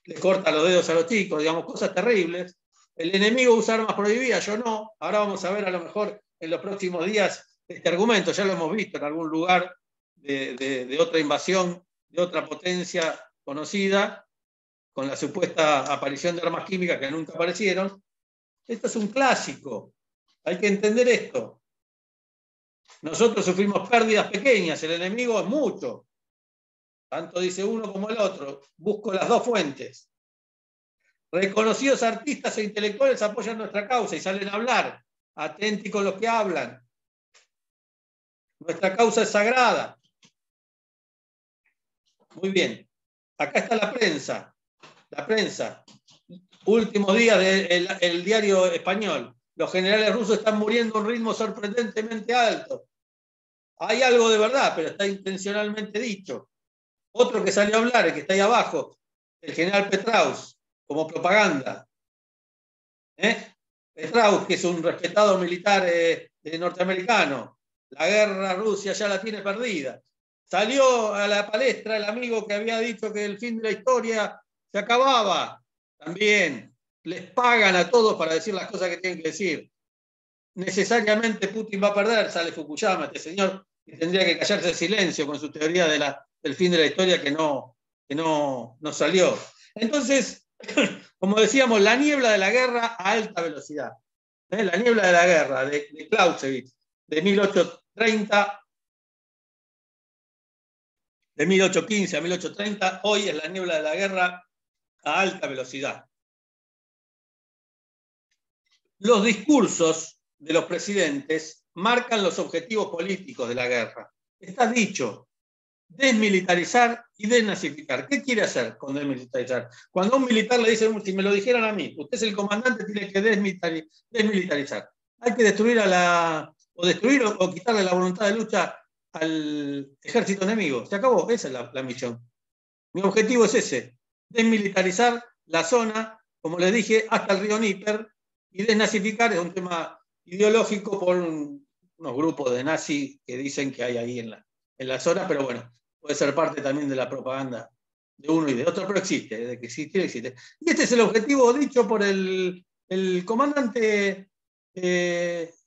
le corta los dedos a los chicos, digamos, cosas terribles. El enemigo usa armas prohibidas, yo no. Ahora vamos a ver a lo mejor en los próximos días este argumento, ya lo hemos visto en algún lugar de otra invasión, de otra potencia conocida, con la supuesta aparición de armas químicas que nunca aparecieron. Esto es un clásico, hay que entender esto. Nosotros sufrimos pérdidas pequeñas, el enemigo es mucho. Tanto dice uno como el otro. Busco las dos fuentes. Reconocidos artistas e intelectuales apoyan nuestra causa y salen a hablar. Atenti con los que hablan. Nuestra causa es sagrada. Muy bien. Acá está la prensa. La prensa. Últimos días del diario español. Los generales rusos están muriendo a un ritmo sorprendentemente alto. Hay algo de verdad, pero está intencionalmente dicho. Otro que salió a hablar, el que está ahí abajo, el general Petraeus, como propaganda. Petraeus, que es un respetado militar norteamericano. La guerra Rusia ya la tiene perdida. Salió a la palestra el amigo que había dicho que el fin de la historia se acababa. También les pagan a todos para decir las cosas que tienen que decir. Necesariamente Putin va a perder, sale Fukuyama, este señor, que tendría que callarse en silencio con su teoría del fin de la historia que no salió. Entonces, como decíamos, la niebla de la guerra a alta velocidad. La niebla de la guerra de Clausewitz, de 1830, de 1815 a 1830, hoy es la niebla de la guerra a alta velocidad. Los discursos de los presidentes marcan los objetivos políticos de la guerra. Está dicho, desmilitarizar y desnazificar. ¿Qué quiere hacer con desmilitarizar? Cuando a un militar le dicen, si me lo dijeran a mí, usted es el comandante, tiene que desmilitarizar. Hay que destruir destruir o quitarle la voluntad de lucha al ejército enemigo. Se acabó, esa es la misión. Mi objetivo es ese, desmilitarizar la zona, como les dije, hasta el río Níper, y desnazificar es un tema ideológico por unos grupos de nazis que dicen que hay ahí en la zona, pero bueno, puede ser parte también de la propaganda de uno y de otro, pero existe, de que existe, existe. Y este es el objetivo dicho por el comandante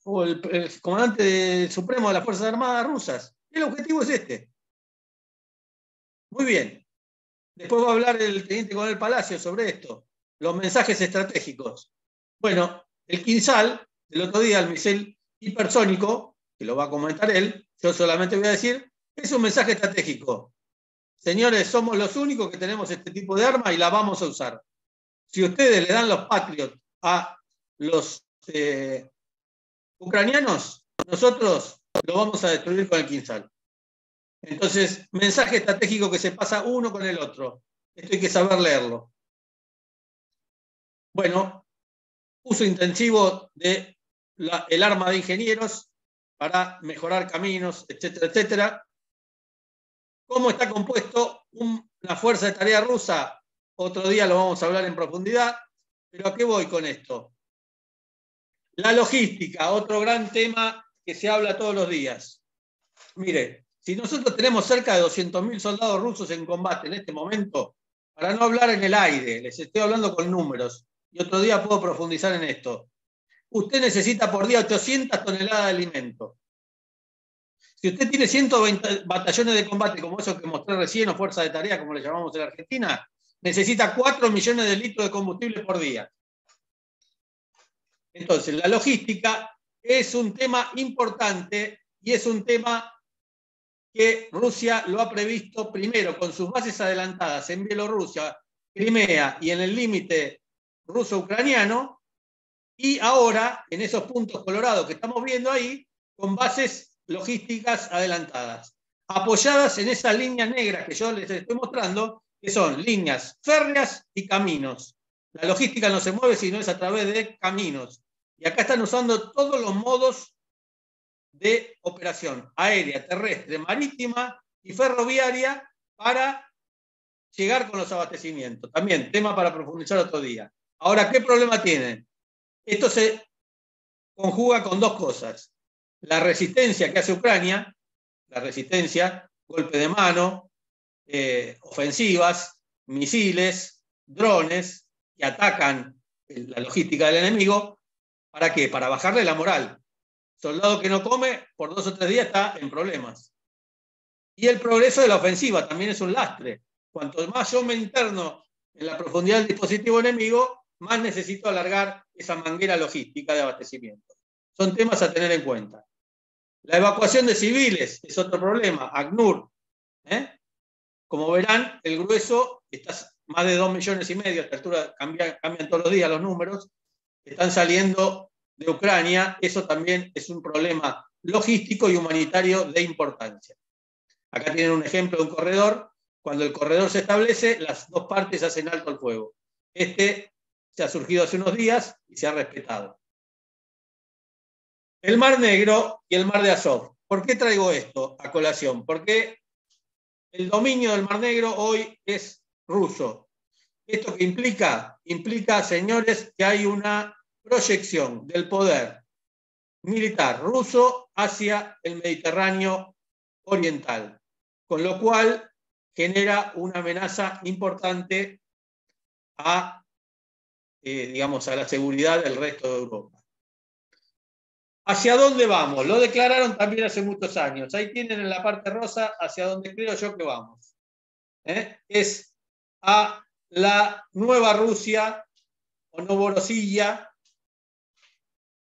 o el comandante supremo de las Fuerzas Armadas rusas. El objetivo es este. Muy bien. Después va a hablar el teniente coronel Palacio sobre esto, los mensajes estratégicos. Bueno, el Kinsal, el otro día, el misil hipersónico, que lo va a comentar él, yo solamente voy a decir, es un mensaje estratégico. Señores, somos los únicos que tenemos este tipo de arma y la vamos a usar. Si ustedes le dan los Patriot a los ucranianos, nosotros lo vamos a destruir con el Kinsal. Entonces, mensaje estratégico que se pasa uno con el otro. Esto hay que saber leerlo. Bueno, uso intensivo del arma de ingenieros para mejorar caminos, etcétera, etcétera. ¿Cómo está compuesto una fuerza de tarea rusa? Otro día lo vamos a hablar en profundidad. Pero ¿a qué voy con esto? La logística, otro gran tema que se habla todos los días. Mire, si nosotros tenemos cerca de 200.000 soldados rusos en combate en este momento, para no hablar en el aire, les estoy hablando con números, y otro día puedo profundizar en esto. Usted necesita por día 800 toneladas de alimento. Si usted tiene 120 batallones de combate, como esos que mostré recién, o fuerza de tarea, como le llamamos en la Argentina, necesita 4 millones de litros de combustible por día. Entonces, la logística es un tema importante y es un tema que Rusia lo ha previsto primero con sus bases adelantadas en Bielorrusia, Crimea y en el límite ruso-ucraniano, y ahora en esos puntos colorados que estamos viendo ahí, con bases logísticas adelantadas, apoyadas en esas líneas negras que yo les estoy mostrando, que son líneas férreas y caminos. La logística no se mueve si no es a través de caminos. Y acá están usando todos los modos de operación aérea, terrestre, marítima y ferroviaria para llegar con los abastecimientos. También, tema para profundizar otro día. Ahora, ¿qué problema tienen? Esto se conjuga con dos cosas. La resistencia que hace Ucrania, la resistencia, golpe de mano, ofensivas, misiles, drones que atacan la logística del enemigo. ¿Para qué? Para bajarle la moral. Soldado que no come, por 2 o 3 días está en problemas. Y el progreso de la ofensiva también es un lastre. Cuanto más yo me interno en la profundidad del dispositivo enemigo, más necesito alargar esa manguera logística de abastecimiento. Son temas a tener en cuenta. La evacuación de civiles es otro problema. ACNUR. Como verán, el grueso está más de 2,5 millones. A esta altura cambian todos los días los números. Están saliendo de Ucrania. Eso también es un problema logístico y humanitario de importancia. Acá tienen un ejemplo de un corredor. Cuando el corredor se establece, las dos partes hacen alto el fuego. Este se ha surgido hace unos días y se ha respetado. El Mar Negro y el Mar de Azov. ¿Por qué traigo esto a colación? Porque el dominio del Mar Negro hoy es ruso. ¿Esto qué implica? Implica, señores, que hay una proyección del poder militar ruso hacia el Mediterráneo oriental, con lo cual genera una amenaza importante a, digamos, a la seguridad del resto de Europa. ¿Hacia dónde vamos? Lo declararon también hace muchos años. Ahí tienen en la parte rosa hacia donde creo yo que vamos. Es a la nueva Rusia o Novorossiya.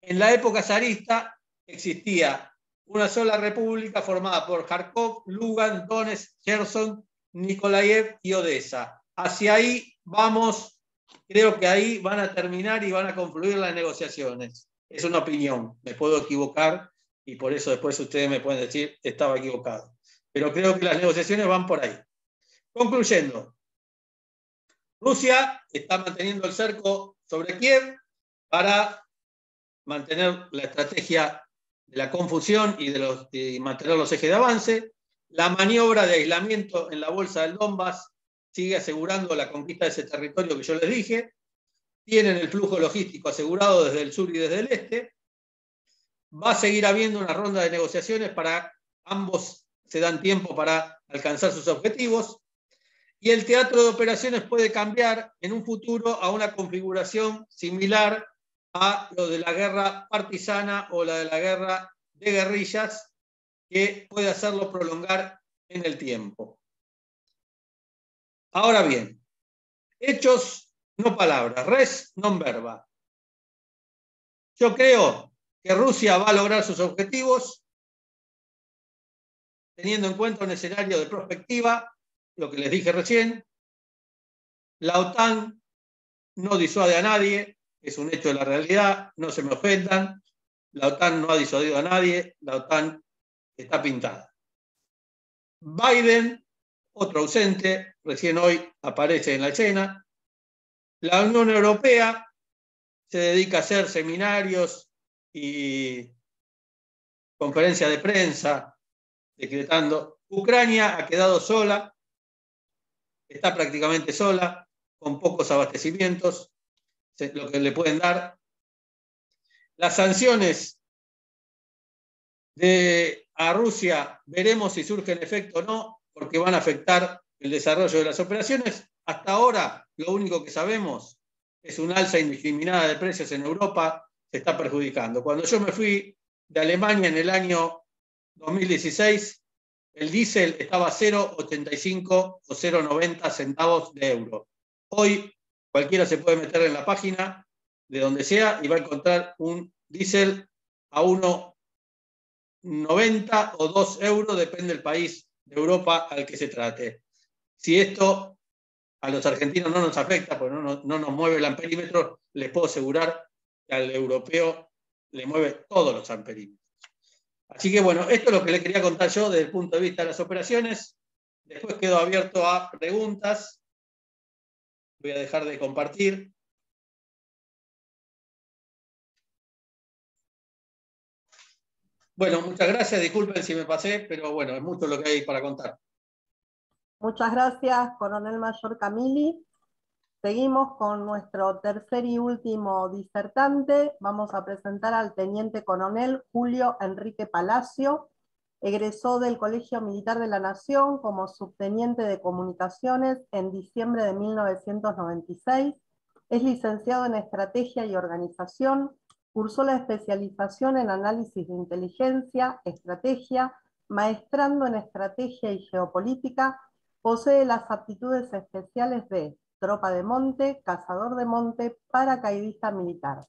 En la época zarista existía una sola república formada por Kharkov, Lugan, Donetsk, Kherson, Nikolaev y Odessa. Hacia ahí vamos, creo que ahí van a terminar y van a confluir las negociaciones. Es una opinión, me puedo equivocar y por eso después ustedes me pueden decir estaba equivocado. Pero creo que las negociaciones van por ahí. Concluyendo, Rusia está manteniendo el cerco sobre Kiev para mantener la estrategia de la confusión y de mantener los ejes de avance. La maniobra de aislamiento en la bolsa del Donbass sigue asegurando la conquista de ese territorio que yo les dije, tienen el flujo logístico asegurado desde el sur y desde el este, va a seguir habiendo una ronda de negociaciones para ambos se dan tiempo para alcanzar sus objetivos, y el teatro de operaciones puede cambiar en un futuro a una configuración similar a lo de la guerra partisana o la de la guerra de guerrillas, que puede hacerlo prolongar en el tiempo. Ahora bien, hechos, no palabras, res non verba. Yo creo que Rusia va a lograr sus objetivos teniendo en cuenta un escenario de prospectiva, lo que les dije recién. La OTAN no disuade a nadie, es un hecho de la realidad, no se me ofendan. La OTAN no ha disuadido a nadie, la OTAN está pintada. Biden, otro ausente, recién hoy aparece en la escena. La Unión Europea se dedica a hacer seminarios y conferencias de prensa decretando. Ucrania ha quedado sola, está prácticamente sola, con pocos abastecimientos, lo que le pueden dar. Las sanciones a Rusia, veremos si surgen efecto o no, porque van a afectar el desarrollo de las operaciones. Hasta ahora, lo único que sabemos es un alza indiscriminada de precios en Europa, se está perjudicando. Cuando yo me fui de Alemania en el año 2016, el diésel estaba a 0,85 o 0,90 centavos de euro. Hoy cualquiera se puede meter en la página de donde sea y va a encontrar un diésel a 1,90 o 2 euros, depende del país de Europa al que se trate. Si esto a los argentinos no nos afecta, porque no nos mueve el amperímetro, les puedo asegurar que al europeo le mueve todos los amperímetros. Así que bueno, esto es lo que le quería contar yo desde el punto de vista de las operaciones. Después quedo abierto a preguntas. Voy a dejar de compartir. Bueno, muchas gracias. Disculpen si me pasé, pero bueno, es mucho lo que hay para contar. Muchas gracias, Coronel Mayor Camilli. Seguimos con nuestro tercer y último disertante. Vamos a presentar al Teniente Coronel Julio Enrique Palacio. Egresó del Colegio Militar de la Nación como subteniente de comunicaciones en diciembre de 1996. Es licenciado en Estrategia y Organización. Cursó la especialización en Análisis de Inteligencia, Estrategia, maestrando en Estrategia y Geopolítica. Posee las aptitudes especiales de tropa de monte, cazador de monte, paracaidista militar.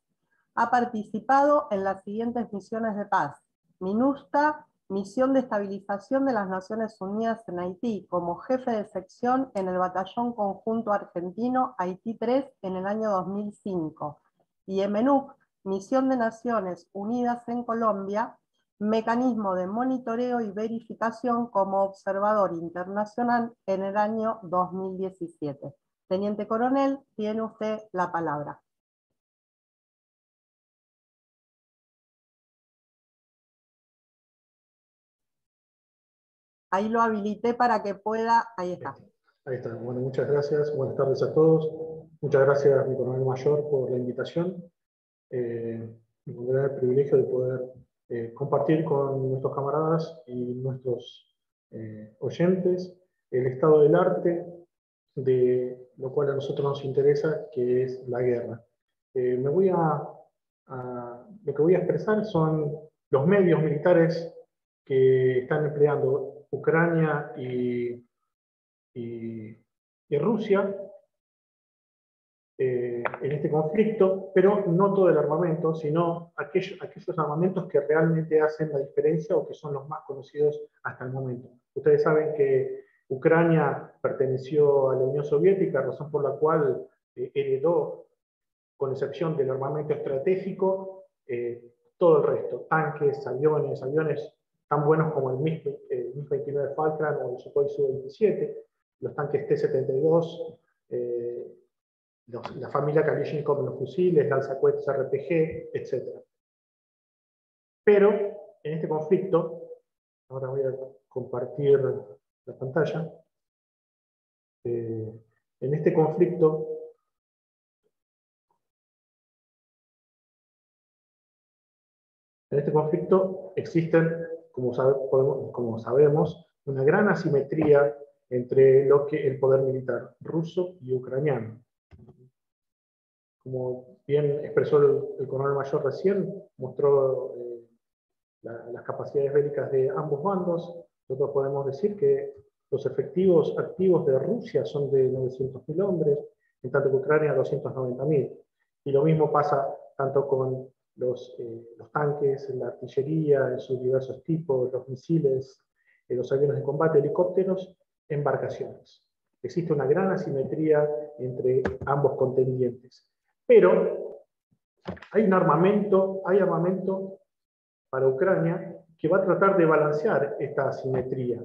Ha participado en las siguientes misiones de paz: MINUSTA, Misión de Estabilización de las Naciones Unidas en Haití, como jefe de sección en el Batallón Conjunto Argentino Haití 3 en el año 2005, y EMENUC, Misión de Naciones Unidas en Colombia, mecanismo de monitoreo y verificación como observador internacional en el año 2017. Teniente Coronel, tiene usted la palabra. Ahí lo habilité para que pueda, ahí está. Ahí está. Bueno, muchas gracias. Buenas tardes a todos. Muchas gracias, mi coronel mayor, por la invitación. Me encontré el privilegio de poder compartir con nuestros camaradas y nuestros oyentes el estado del arte, de lo cual a nosotros nos interesa, que es la guerra. Lo que voy a expresar son los medios militares que están empleando Ucrania y Rusia en este conflicto, pero no todo el armamento, sino aquellos armamentos que realmente hacen la diferencia o que son los más conocidos hasta el momento. Ustedes saben que Ucrania perteneció a la Unión Soviética, razón por la cual heredó, con excepción del armamento estratégico, todo el resto: tanques, aviones tan buenos como el MiG-29 Falkland o el Sukhoi Su-27, los tanques T-72, la familia Kalashnikov, los fusiles, lanzacohetes RPG, etc. Pero en este conflicto, ahora voy a compartir la pantalla. En este conflicto, existen, como sabemos, una gran asimetría entre lo que el poder militar ruso y ucraniano. Como bien expresó el coronel mayor recién, mostró las capacidades bélicas de ambos bandos. Nosotros podemos decir que los efectivos activos de Rusia son de 900.000 hombres, en tanto que Ucrania 290.000. Y lo mismo pasa tanto con los tanques, la artillería en sus diversos tipos, los misiles, los aviones de combate, helicópteros, embarcaciones. Existe una gran asimetría entre ambos contendientes. Pero hay armamento para Ucrania que va a tratar de balancear esta asimetría.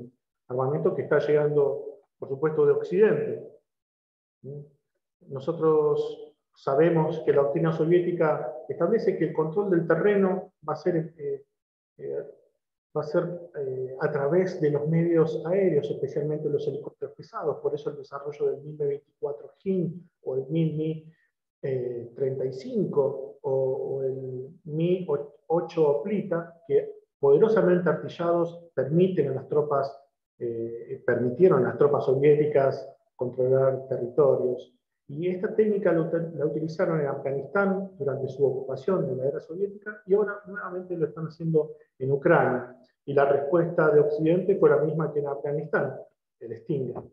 Armamento que está llegando, por supuesto, de Occidente. Nosotros sabemos que la doctrina soviética establece que el control del terreno va a ser a través de los medios aéreos, especialmente los helicópteros pesados. Por eso el desarrollo del Mi-24 JIM o el Mi-35 o el Mi-8 Oplita, que poderosamente artillados permitieron a las tropas soviéticas controlar territorios. Y esta técnica la utilizaron en Afganistán durante su ocupación de la era soviética y ahora nuevamente lo están haciendo en Ucrania. Y la respuesta de Occidente fue la misma que en Afganistán, el Stinger.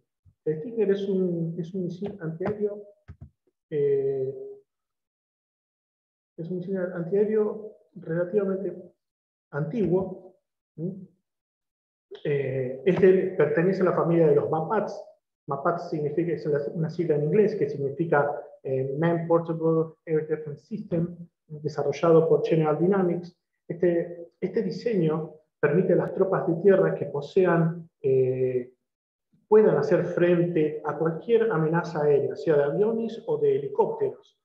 El Stinger es un misil antiaéreo relativamente antiguo. Pertenece a la familia de los MAPATS. MAPATS es una sigla en inglés que significa Man Portable Air Defense System, desarrollado por General Dynamics. Este diseño permite a las tropas de tierra que puedan hacer frente a cualquier amenaza aérea, sea de aviones o de helicópteros,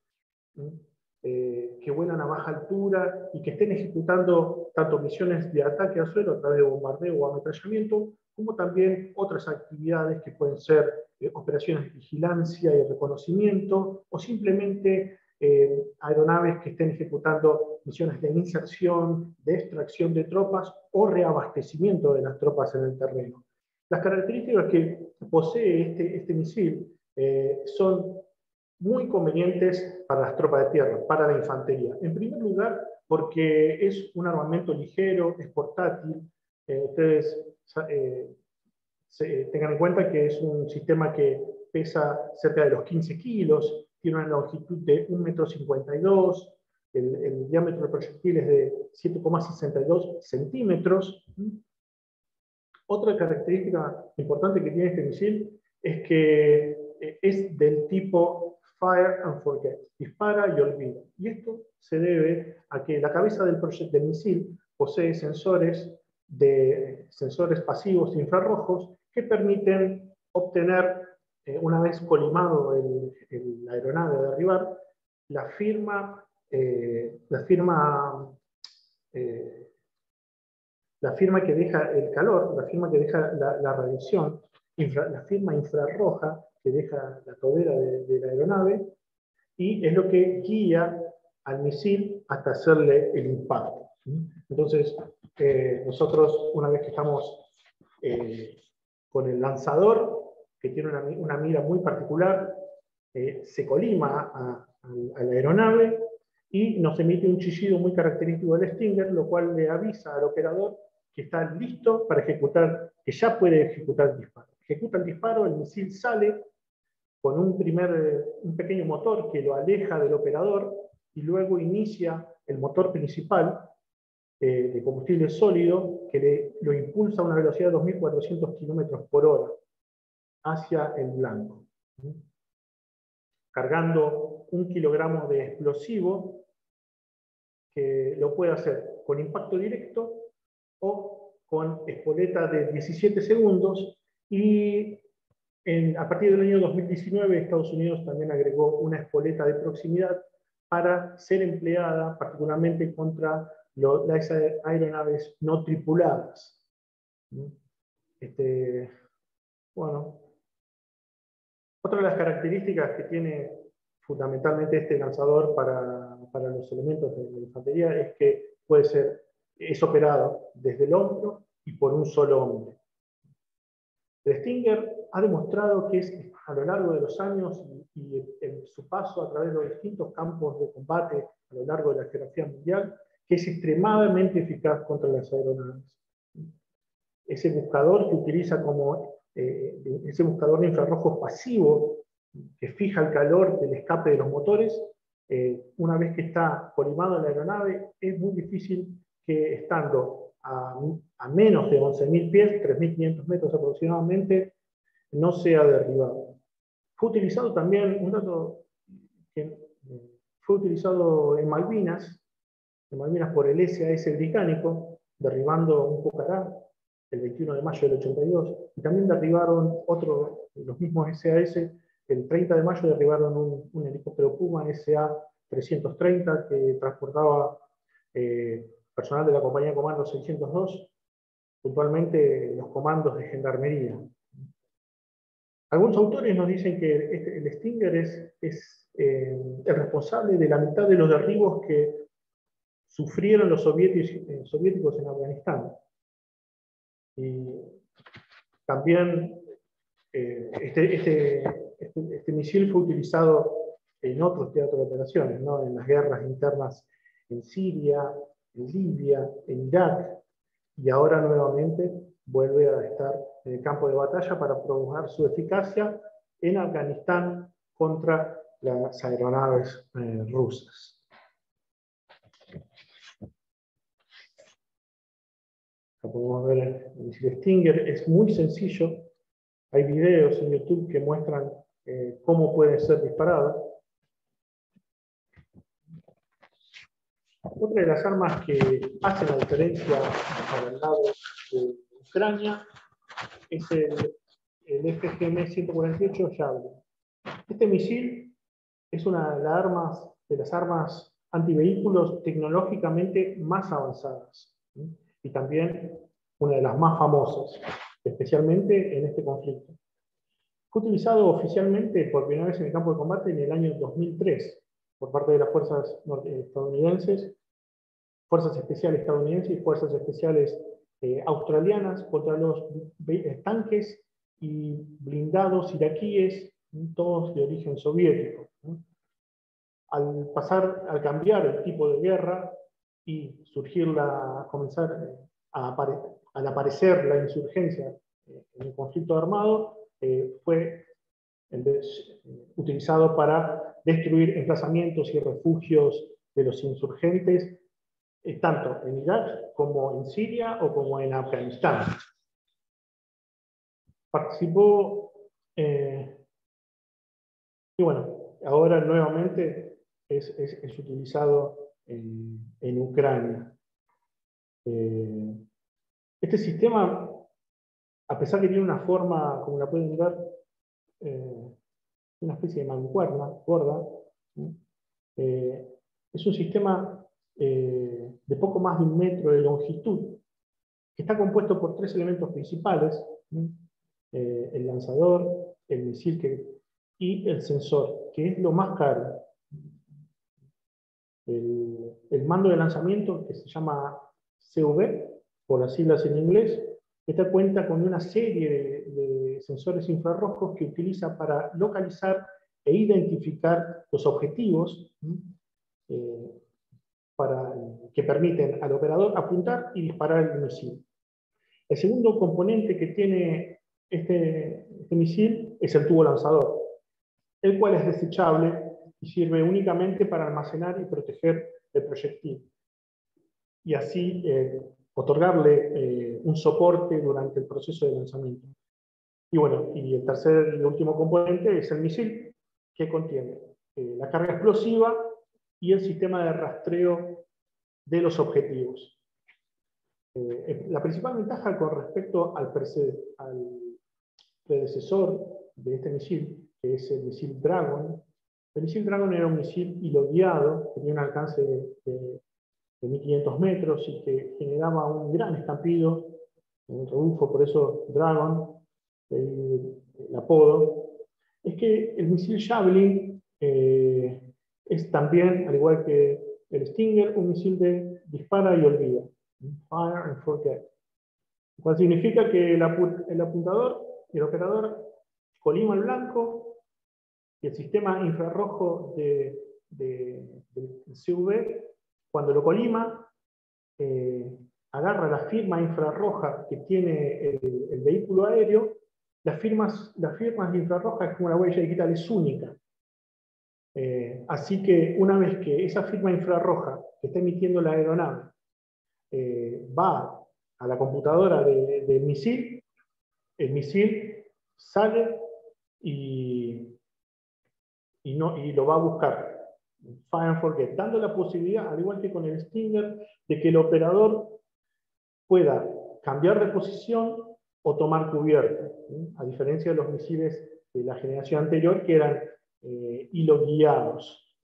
que vuelan a baja altura y que estén ejecutando tanto misiones de ataque al suelo a través de bombardeo o ametrallamiento, como también otras actividades que pueden ser operaciones de vigilancia y reconocimiento, o simplemente aeronaves que estén ejecutando misiones de inserción, de extracción de tropas o reabastecimiento de las tropas en el terreno. Las características que posee este misil son muy convenientes para las tropas de tierra, para la infantería. En primer lugar, porque es un armamento ligero, es portátil. Ustedes tengan en cuenta que es un sistema que pesa cerca de los 15 kilos, tiene una longitud de 1,52 m, el diámetro del proyectil es de 7,62 centímetros. Otra característica importante que tiene este misil es que es del tipo Fire and Forget, dispara y olvida. Y esto se debe a que la cabeza del misil posee sensores pasivos infrarrojos que permiten obtener, una vez colimado la aeronave a derribar, la firma que deja el calor, la firma que deja la radiación, la firma infrarroja que deja la tobera de la aeronave, y es lo que guía al misil hasta hacerle el impacto. Entonces, nosotros, una vez que estamos con el lanzador, que tiene una mira muy particular, se colima a la aeronave y nos emite un chillido muy característico del Stinger, lo cual le avisa al operador que está listo para ejecutar, que ya puede ejecutar el disparo. Ejecuta el disparo, el misil sale con un pequeño motor que lo aleja del operador y luego inicia el motor principal de combustible sólido que lo impulsa a una velocidad de 2.400 km/h hacia el blanco, cargando 1 kilogramo de explosivo que lo puede hacer con impacto directo o con espoleta de 17 segundos, y a partir del año 2019 Estados Unidos también agregó una espoleta de proximidad para ser empleada particularmente contra las aeronaves no tripuladas. Bueno, Otra de las características que tiene fundamentalmente este lanzador para los elementos de la infantería es que es operado desde el hombro y por un solo hombre. El Stinger ha demostrado que a lo largo de los años y en su paso a través de los distintos campos de combate a lo largo de la geografía mundial, que es extremadamente eficaz contra las aeronaves. Ese buscador que utiliza ese buscador de infrarrojos pasivo que fija el calor del escape de los motores, una vez que está colimado en la aeronave, es muy difícil que estando a menos de 11.000 pies, 3.500 metros aproximadamente, no sea derribado. Fue utilizado también, un dato que fue utilizado en Malvinas por el SAS británico, derribando un Pucará el 21 de mayo del 82, y también derribaron los mismos SAS, el 30 de mayo derribaron un helicóptero Puma SA-330 que transportaba personal de la compañía Comando 602, puntualmente los comandos de gendarmería. Algunos autores nos dicen que el Stinger es el responsable de la mitad de los derribos que sufrieron los soviéticos en Afganistán. Y también este misil fue utilizado en otros teatros de operaciones, ¿no? En las guerras internas en Siria, en Libia, en Irak, y ahora nuevamente vuelve a estar en el campo de batalla para probar su eficacia en Afganistán contra las aeronaves rusas. Acá podemos ver el misil Stinger, es muy sencillo. Hay videos en YouTube que muestran cómo puede ser disparado. Otra de las armas que hacen la diferencia para el lado de Ucrania es el FGM-148 Javelin. Este misil es una de las armas antivehículos tecnológicamente más avanzadas, ¿sí? Y también una de las más famosas, especialmente en este conflicto. Fue utilizado oficialmente por primera vez en el campo de combate en el año 2003 por parte de las fuerzas estadounidenses, fuerzas especiales estadounidenses y fuerzas especiales australianas contra los tanques y blindados iraquíes, todos de origen soviético. Al cambiar el tipo de guerra y comenzar al aparecer la insurgencia en el conflicto armado, fue utilizado para destruir emplazamientos y refugios de los insurgentes, tanto en Irak como en Siria o como en Afganistán. Participó, y bueno, ahora nuevamente es utilizado en Ucrania. Este sistema, a pesar que tiene una forma, como la pueden ver, una especie de mancuerna gorda, es un sistema de poco más de 1 metro de longitud, que está compuesto por 3 elementos principales: el lanzador, el misil y el sensor, que es lo más caro. El mando de lanzamiento, que se llama CV, por las siglas en inglés, esta cuenta con una serie de sensores infrarrojos que utiliza para localizar e identificar los objetivos que permiten al operador apuntar y disparar el misil. El segundo componente que tiene este misil es el tubo lanzador, el cual es desechable y sirve únicamente para almacenar y proteger el proyectil, y así otorgarle un soporte durante el proceso de lanzamiento. Y bueno, y el tercer y último componente es el misil, que contiene la carga explosiva y el sistema de rastreo de los objetivos. La principal ventaja con respecto al predecesor de este misil, que es el misil Dragon. El misil Dragon era un misil hilo guiado, tenía un alcance de 1.500 metros y que generaba un gran estampido, un rebufo, por eso Dragon, el apodo. es que el misil Javelin es también, al igual que el Stinger, un misil de dispara y olvida. Fire and forget. Lo cual significa que el apuntador y el operador colima el blanco y el sistema infrarrojo del CV, cuando lo colima, agarra la firma infrarroja que tiene el vehículo aéreo. Las firmas infrarrojas, como la huella digital, es única. Así que una vez que esa firma infrarroja que está emitiendo la aeronave va a la computadora del misil, el misil sale y lo va a buscar. Fire and forget, dando la posibilidad, al igual que con el Stinger, de que el operador pueda cambiar de posición o tomar cubierta, a diferencia de los misiles de la generación anterior que eran hilo guiados.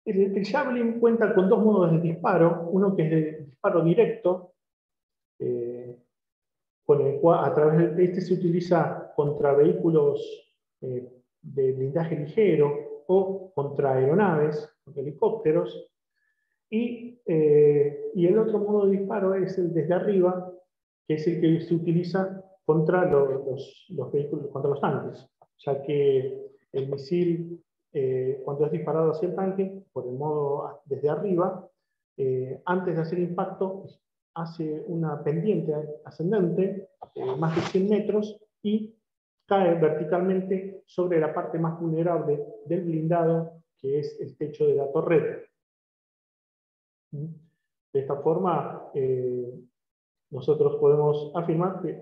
El Javelin cuenta con dos modos de disparo, uno que es de disparo directo, con el cual a través de este se utiliza contra vehículos de blindaje ligero o contra aeronaves, contra helicópteros, y el otro modo de disparo es el desde arriba, que es el que se utiliza contra los vehículos, contra los tanques, ya que el misil, cuando es disparado hacia el tanque, por el modo desde arriba, antes de hacer impacto, hace una pendiente ascendente, más de 100 metros, y cae verticalmente sobre la parte más vulnerable del blindado, que es el techo de la torreta. De esta forma, nosotros podemos afirmar que,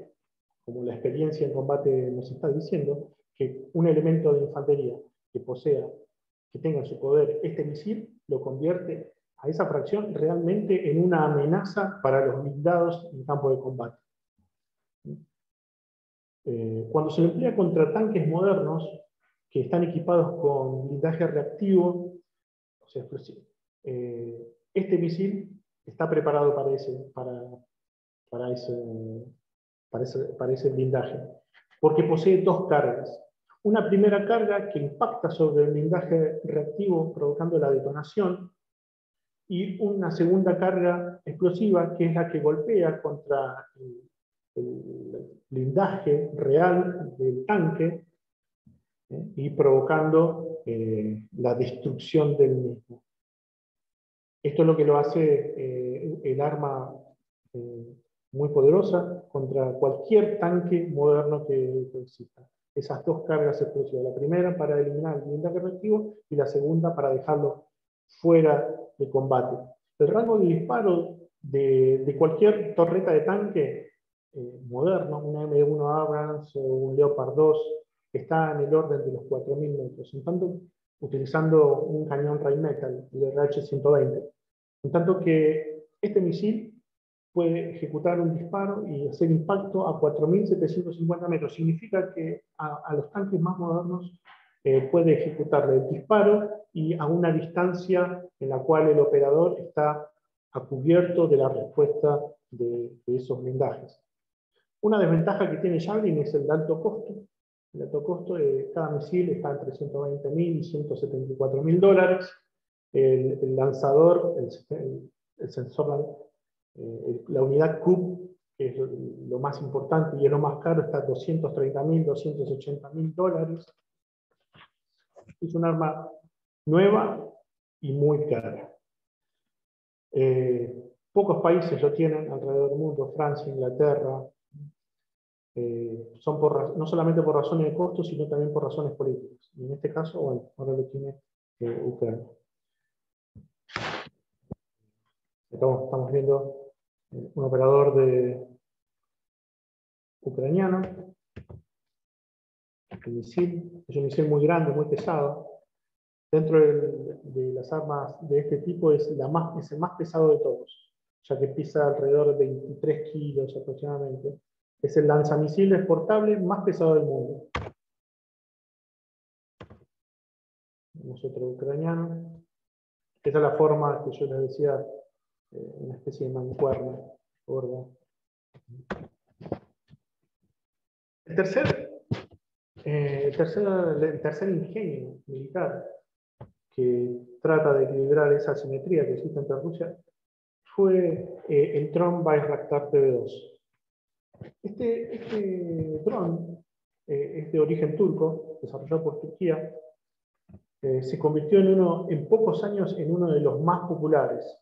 como la experiencia en combate nos está diciendo, que un elemento de infantería que tenga en su poder este misil, lo convierte a esa fracción realmente en una amenaza para los blindados en campo de combate. Cuando se lo emplea contra tanques modernos que están equipados con blindaje reactivo, o sea, explosivo, este misil está preparado para ese blindaje, porque posee dos cargas. Una primera carga que impacta sobre el blindaje reactivo provocando la detonación, y una segunda carga explosiva que es la que golpea contra el blindaje real del tanque y provocando la destrucción del mismo. Esto es lo que lo hace el arma muy poderosa contra cualquier tanque moderno que exista. Esas dos cargas explosivas, la primera para eliminar el blindaje reactivo y la segunda para dejarlo fuera de combate. El rango de disparo de cualquier torreta de tanque moderno, una M1 Abrams o un Leopard 2, está en el orden de los 4.000 metros, en tanto utilizando un cañón Rheinmetall, el RH-120. En tanto que este misil puede ejecutar un disparo y hacer impacto a 4.750 metros. Significa que a los tanques más modernos puede ejecutarle el disparo y a una distancia en la cual el operador está a cubierto de la respuesta de esos blindajes. Una desventaja que tiene Javelin es el alto costo. El alto costo de cada misil está entre $120.000 y $174.000. El lanzador, el sensor, la unidad CUB, que es lo más importante y es lo más caro, está a $230.000, $280.000. Es un arma nueva y muy cara. Pocos países lo tienen alrededor del mundo, Francia, Inglaterra. Son no solamente por razones de costo, sino también por razones políticas. Y en este caso, bueno, ahora lo tiene Ucrania. Estamos viendo un operador ucraniano. El misil es un misil muy grande, muy pesado. Dentro de las armas de este tipo es el más pesado de todos, ya que pesa alrededor de 23 kilos aproximadamente. Es el lanzamisiles portable más pesado del mundo. Tenemos otro ucraniano. Esa es la forma que yo les decía, una especie de mancuerna gorda. El tercer el tercer ingenio militar que trata de equilibrar esa asimetría que existe entre Rusia fue el dron Bayraktar TB2. Este dron es de origen turco, desarrollado por Turquía. Se convirtió en pocos años en uno de los más populares.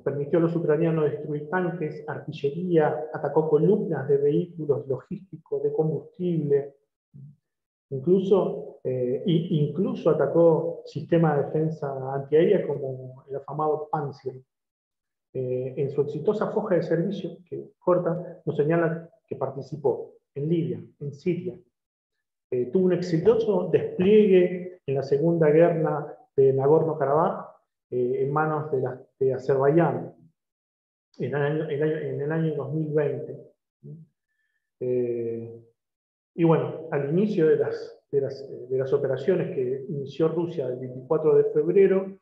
Permitió a los ucranianos destruir tanques, artillería, atacó columnas de vehículos logísticos, de combustible, incluso atacó sistemas de defensa antiaérea como el afamado Panzer. En su exitosa foja de servicio, que corta, nos señala que participó en Libia, en Siria. Tuvo un exitoso despliegue en la Segunda Guerra de Nagorno-Karabaj en manos de Azerbaiyán en el año 2020. Y bueno, al inicio de las operaciones que inició Rusia el 24 de febrero,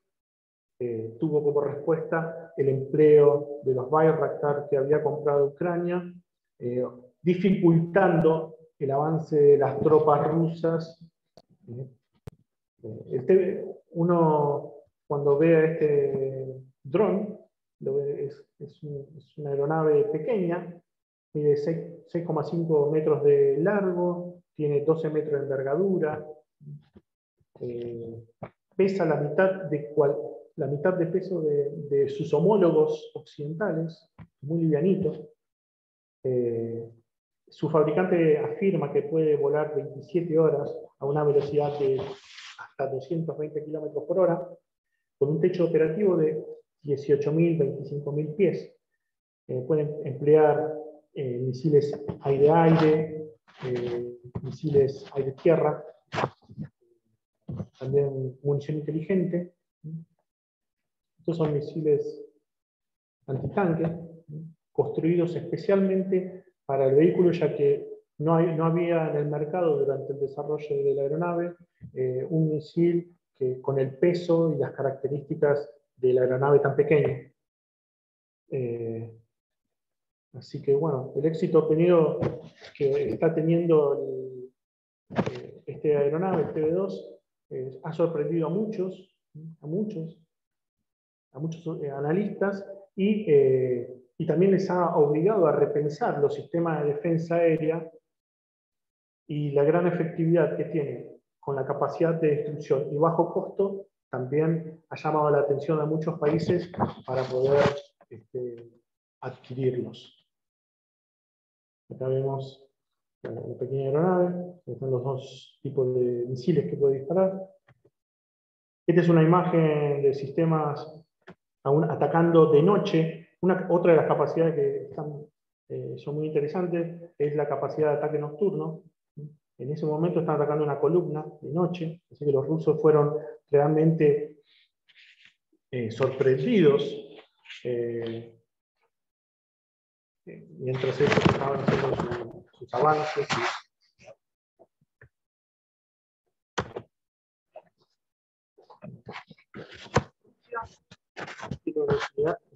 tuvo como respuesta el empleo de los Bayraktar que había comprado Ucrania, dificultando el avance de las tropas rusas. Uno, cuando ve a este dron, es una aeronave pequeña, mide 6,5 metros de largo, tiene 12 metros de envergadura, pesa la mitad de peso de sus homólogos occidentales, muy livianito. Su fabricante afirma que puede volar 27 horas a una velocidad de hasta 220 km por hora, con un techo operativo de 18.000, 25.000 pies. Pueden emplear misiles aire-aire, misiles aire-tierra, también munición inteligente. Estos son misiles antitanque, construidos especialmente para el vehículo, ya que no había en el mercado durante el desarrollo de la aeronave un misil con el peso y las características de la aeronave tan pequeña. Así que bueno, el éxito obtenido que está teniendo este aeronave, el TB2, ha sorprendido a muchos analistas y también les ha obligado a repensar los sistemas de defensa aérea y la gran efectividad que tiene con la capacidad de destrucción y bajo costo también ha llamado la atención a muchos países para poder adquirirlos. Acá vemos la pequeña aeronave, están los dos tipos de misiles que puede disparar. Esta es una imagen de sistemas atacando de noche. Otra de las capacidades que son muy interesantes es la capacidad de ataque nocturno. En ese momento están atacando una columna de noche, así que los rusos fueron realmente sorprendidos mientras ellos estaban haciendo sus avances. Es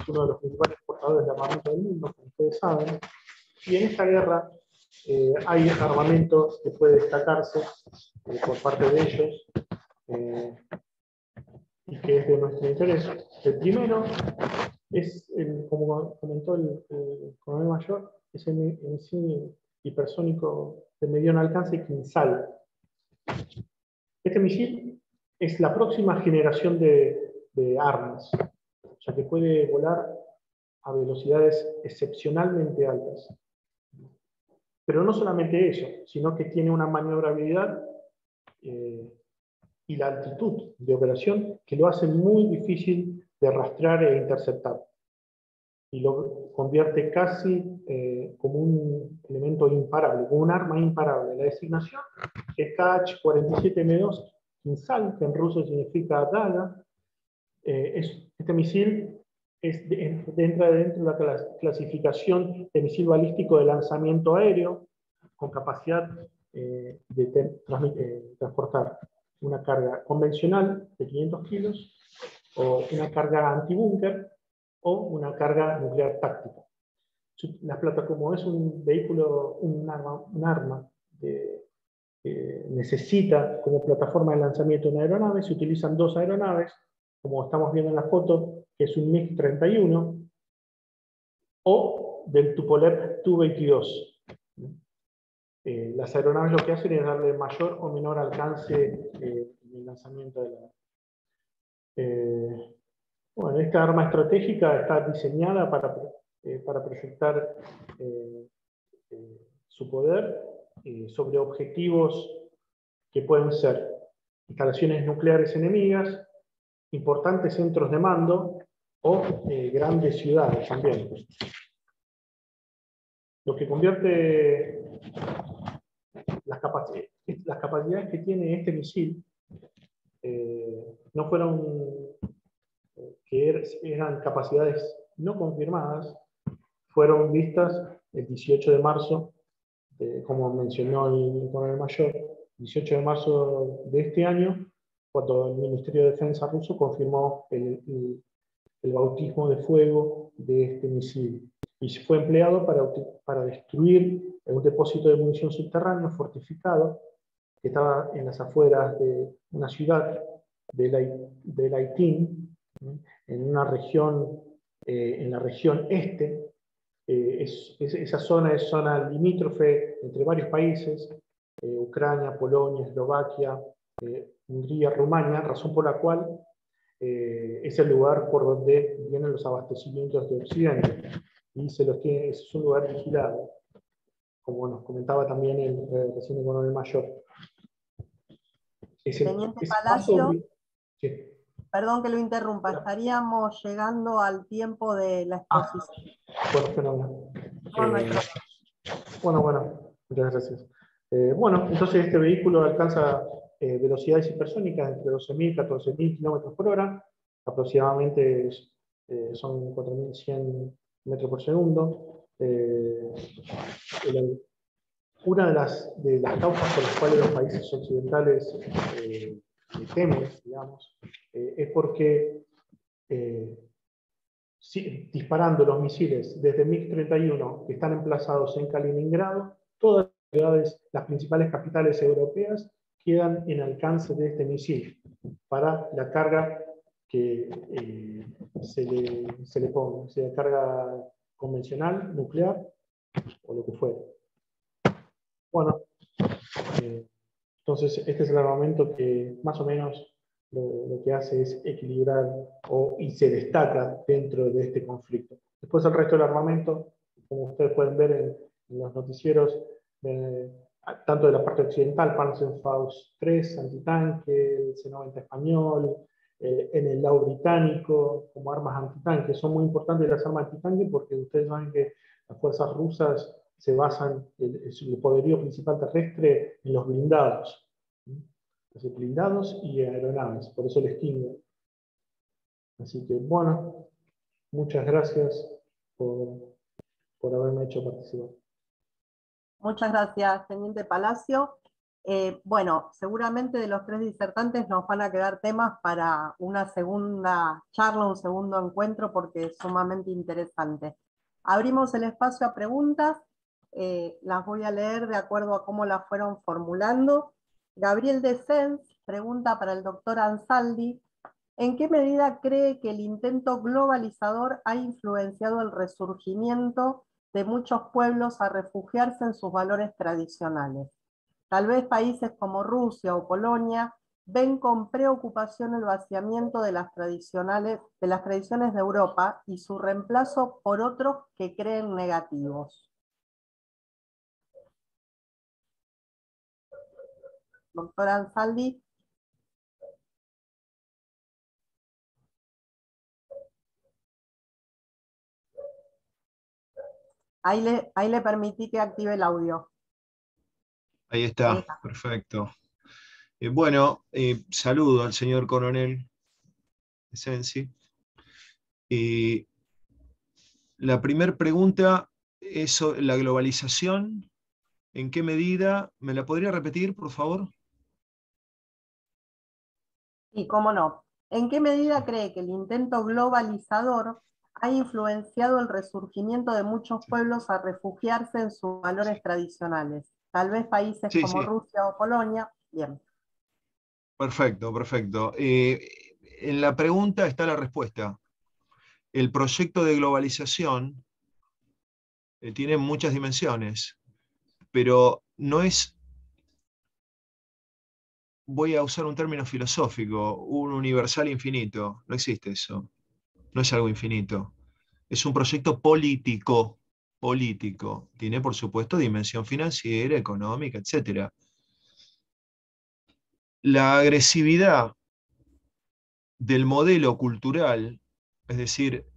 uno de los principales exportadores de armamento del mundo, como ustedes saben, y en esta guerra hay armamento que puede destacarse por parte de ellos y que es de nuestro interés. El primero es, como comentó el coronel mayor, es el misil hipersónico de mediano alcance Kinsal. Este misil es la próxima generación de armas, ya que puede volar a velocidades excepcionalmente altas. Pero no solamente eso, sino que tiene una maniobrabilidad y la altitud de operación que lo hace muy difícil de rastrear e interceptar. Y lo convierte casi como un elemento imparable, como un arma imparable. La designación es KH-47M2 Kinsal, que en ruso significa daga. Este misil entra dentro de la clasificación de misil balístico de lanzamiento aéreo, con capacidad de transportar una carga convencional de 500 kilos, o una carga antibúnker, o una carga nuclear táctica. La plataforma es un vehículo, un arma necesita como plataforma de lanzamiento una aeronave, se utilizan 2 aeronaves, como estamos viendo en la foto, que es un MiG-31, o del Tupolev Tu-22. Las aeronaves lo que hacen es darle mayor o menor alcance en el lanzamiento de la... bueno, esta arma estratégica está diseñada para proyectar su poder sobre objetivos que pueden ser instalaciones nucleares enemigas, importantes centros de mando o grandes ciudades también. Lo que convierte las capacidades que tiene este misil no fueron que eran capacidades no confirmadas, fueron vistas el 18 de marzo, como mencionó el coronel mayor, 18 de marzo de este año, cuando el Ministerio de Defensa ruso confirmó el bautismo de fuego de este misil. Y fue empleado para destruir un depósito de munición subterráneo fortificado que estaba en las afueras de una ciudad de Laitín, en una región, en la región este. Esa zona es zona limítrofe entre varios países, Ucrania, Polonia, Eslovaquia, Hungría, Rumania, razón por la cual es el lugar por donde vienen los abastecimientos de Occidente. Y es un lugar vigilado, como nos comentaba también recién el coronel mayor. Teniente Palacio, sí. Perdón que lo interrumpa, estaríamos llegando al tiempo de la exposición. Bueno, muchas gracias. Bueno, entonces este vehículo alcanza velocidades hipersónicas entre 12.000 y 14.000 kilómetros por hora, aproximadamente son 4.100 metros por segundo. Una de las causas por las cuales los países occidentales temen, digamos, es porque disparando los misiles desde MiG-31 que están emplazados en Kaliningrado, todas las ciudades, las principales capitales europeas quedan en alcance de este misil para la carga que se le pone, sea carga convencional, nuclear o lo que fuera. Bueno, entonces este es el armamento que más o menos lo que hace es equilibrar y se destaca dentro de este conflicto. Después el resto del armamento, como ustedes pueden ver en los noticieros, tanto de la parte occidental, Panzerfaust 3 antitanque, el C-90 español, en el lado británico, como armas antitanque. Son muy importantes las armas antitanque porque ustedes saben que las fuerzas rusas se basan el poderío principal terrestre en los blindados. Blindados y aeronaves, por eso les Stinger. Así que, bueno, muchas gracias por haberme hecho participar. Muchas gracias, Teniente Palacio. Bueno, seguramente de los 3 disertantes nos van a quedar temas para una segunda charla, un segundo encuentro, porque es sumamente interesante. Abrimos el espacio a preguntas, las voy a leer de acuerdo a cómo las fueron formulando. Gabriel de Sens pregunta para el doctor Ansaldi: ¿en qué medida cree que el intento globalizador ha influenciado el resurgimiento de muchos pueblos a refugiarse en sus valores tradicionales? Tal vez países como Rusia o Polonia ven con preocupación el vaciamiento de las tradiciones de Europa y su reemplazo por otros que creen negativos. Doctor Ansaldi. Ahí le permití que active el audio. Ahí está, perfecto. Bueno, saludo al señor coronel Sensi. La primera pregunta es sobre la globalización. ¿En qué medida? ¿Me la podría repetir, por favor? Sí, cómo no. ¿En qué medida cree que el intento globalizador ha influenciado el resurgimiento de muchos pueblos a refugiarse en sus valores tradicionales, Tal vez países Sí, como sí. Rusia o Polonia, bien. Perfecto, perfecto. En la pregunta está la respuesta. El proyecto de globalización tiene muchas dimensiones, pero no es, voy a usar un término filosófico, un universal infinito. No existe eso. No es algo infinito. Es un proyecto político. Político. Tiene, por supuesto, dimensión financiera, económica, etc. La agresividad del modelo cultural, es decir,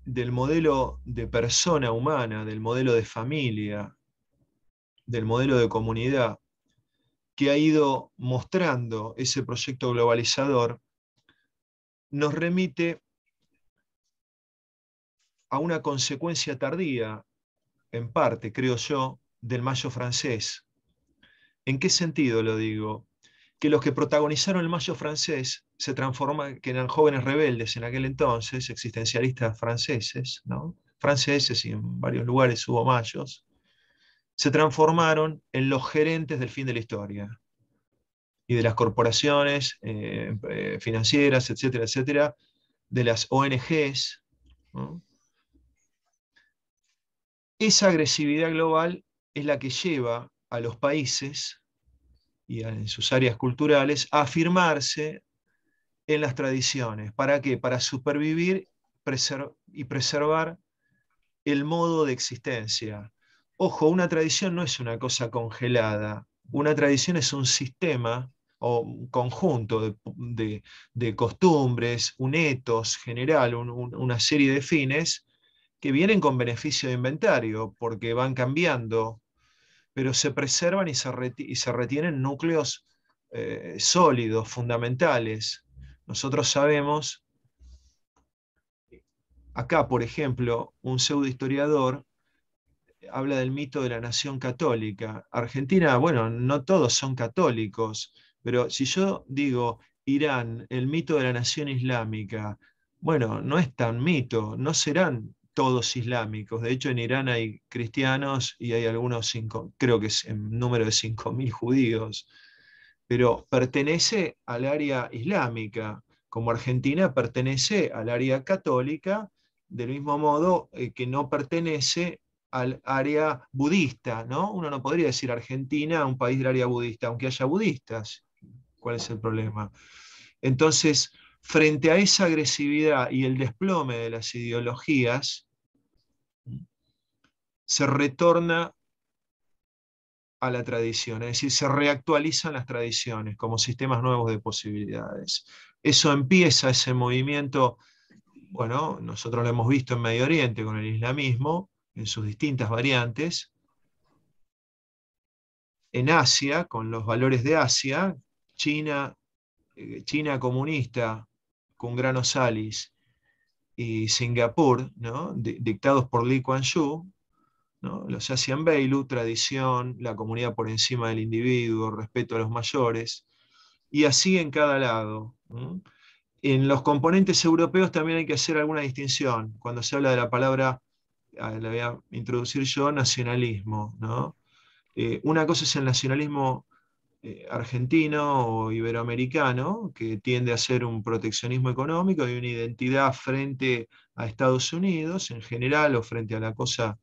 del modelo de persona humana, del modelo de familia, del modelo de comunidad, que ha ido mostrando ese proyecto globalizador, nos remite a una consecuencia tardía, en parte, creo yo, del Mayo francés. ¿En qué sentido lo digo? Que los que protagonizaron el Mayo francés se transforman, que eran jóvenes rebeldes en aquel entonces, existencialistas franceses, ¿no? Franceses, y en varios lugares hubo mayos, se transformaron en los gerentes del fin de la historia y de las corporaciones financieras, etcétera, etcétera, de las ONGs, ¿no? Esa agresividad global es la que lleva a los países y en sus áreas culturales a afirmarse en las tradiciones. ¿Para qué? Para supervivir y preservar el modo de existencia. Ojo, una tradición no es una cosa congelada. Una tradición es un sistema o un conjunto de costumbres, un ethos general, una serie de fines que vienen con beneficio de inventario porque van cambiando, pero se preservan y se retienen núcleos sólidos, fundamentales. Nosotros sabemos, acá por ejemplo, un pseudohistoriador habla del mito de la nación católica. Argentina, bueno, no todos son católicos, pero si yo digo Irán, el mito de la nación islámica, bueno, no es tan mito, no serán todos islámicos. De hecho, en Irán hay cristianos y hay algunos, creo que es en número de 5.000 judíos, pero pertenece al área islámica, como Argentina pertenece al área católica, del mismo modo que no pertenece al área budista, ¿no? Uno no podría decir Argentina, un país del área budista, aunque haya budistas. ¿Cuál es el problema? Entonces, frente a esa agresividad y el desplome de las ideologías, se retorna a la tradición, es decir, se reactualizan las tradiciones como sistemas nuevos de posibilidades. Eso empieza, ese movimiento, bueno, nosotros lo hemos visto en Medio Oriente con el islamismo, en sus distintas variantes, en Asia, con los valores de Asia, China, China comunista, con Grano Salis, y Singapur, ¿no? Dictados por Lee Kuan Yew, ¿no? Los Asian Bailu, tradición, la comunidad por encima del individuo, respeto a los mayores, y así en cada lado, ¿no? En los componentes europeos también hay que hacer alguna distinción. Cuando se habla de la palabra, la voy a introducir yo, nacionalismo, ¿no? Una cosa es el nacionalismo argentino o iberoamericano, que tiende a ser un proteccionismo económico y una identidad frente a Estados Unidos en general o frente a la cosa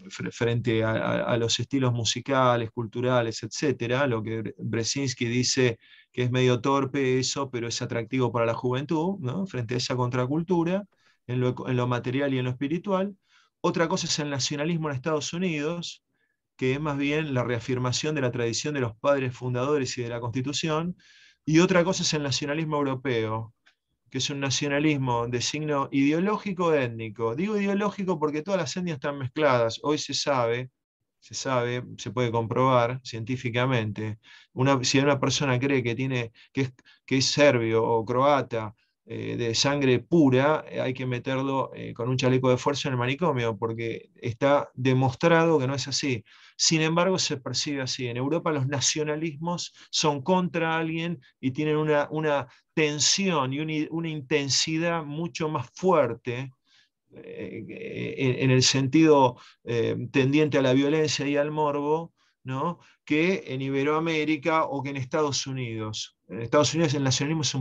frente a los estilos musicales, culturales, etc. Lo que Brzezinski dice que es medio torpe eso, pero es atractivo para la juventud, ¿no? Frente a esa contracultura, en lo material y en lo espiritual. Otra cosa es el nacionalismo en Estados Unidos, que es más bien la reafirmación de la tradición de los padres fundadores y de la Constitución. Y otra cosa es el nacionalismo europeo, que es un nacionalismo de signo ideológico étnico. Digo ideológico porque todas las etnias están mezcladas. Hoy se sabe, se puede comprobar científicamente. Si una persona cree que es serbio o croata, de sangre pura, hay que meterlo con un chaleco de fuerza en el manicomio, porque está demostrado que no es así. Sin embargo, se percibe así. En Europa los nacionalismos son contra alguien y tienen una tensión y una intensidad mucho más fuerte en el sentido tendiente a la violencia y al morbo, ¿no?, que en Iberoamérica o que en Estados Unidos. En Estados Unidos el nacionalismo es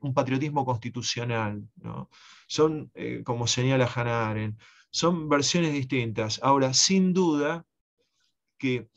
un patriotismo constitucional, ¿no? Son, como señala Hannah Arendt, son versiones distintas. Ahora, sin duda que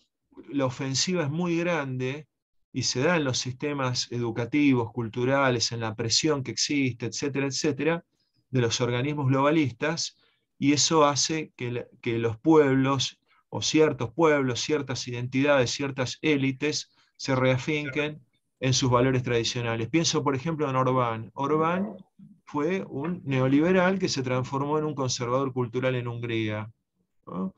la ofensiva es muy grande y se da en los sistemas educativos, culturales, en la presión que existe, etcétera, etcétera, de los organismos globalistas, y eso hace que los pueblos, o ciertos pueblos, ciertas identidades, ciertas élites, se reafinquen en sus valores tradicionales. Pienso, por ejemplo, en Orbán. Orbán fue un neoliberal que se transformó en un conservador cultural en Hungría, ¿no?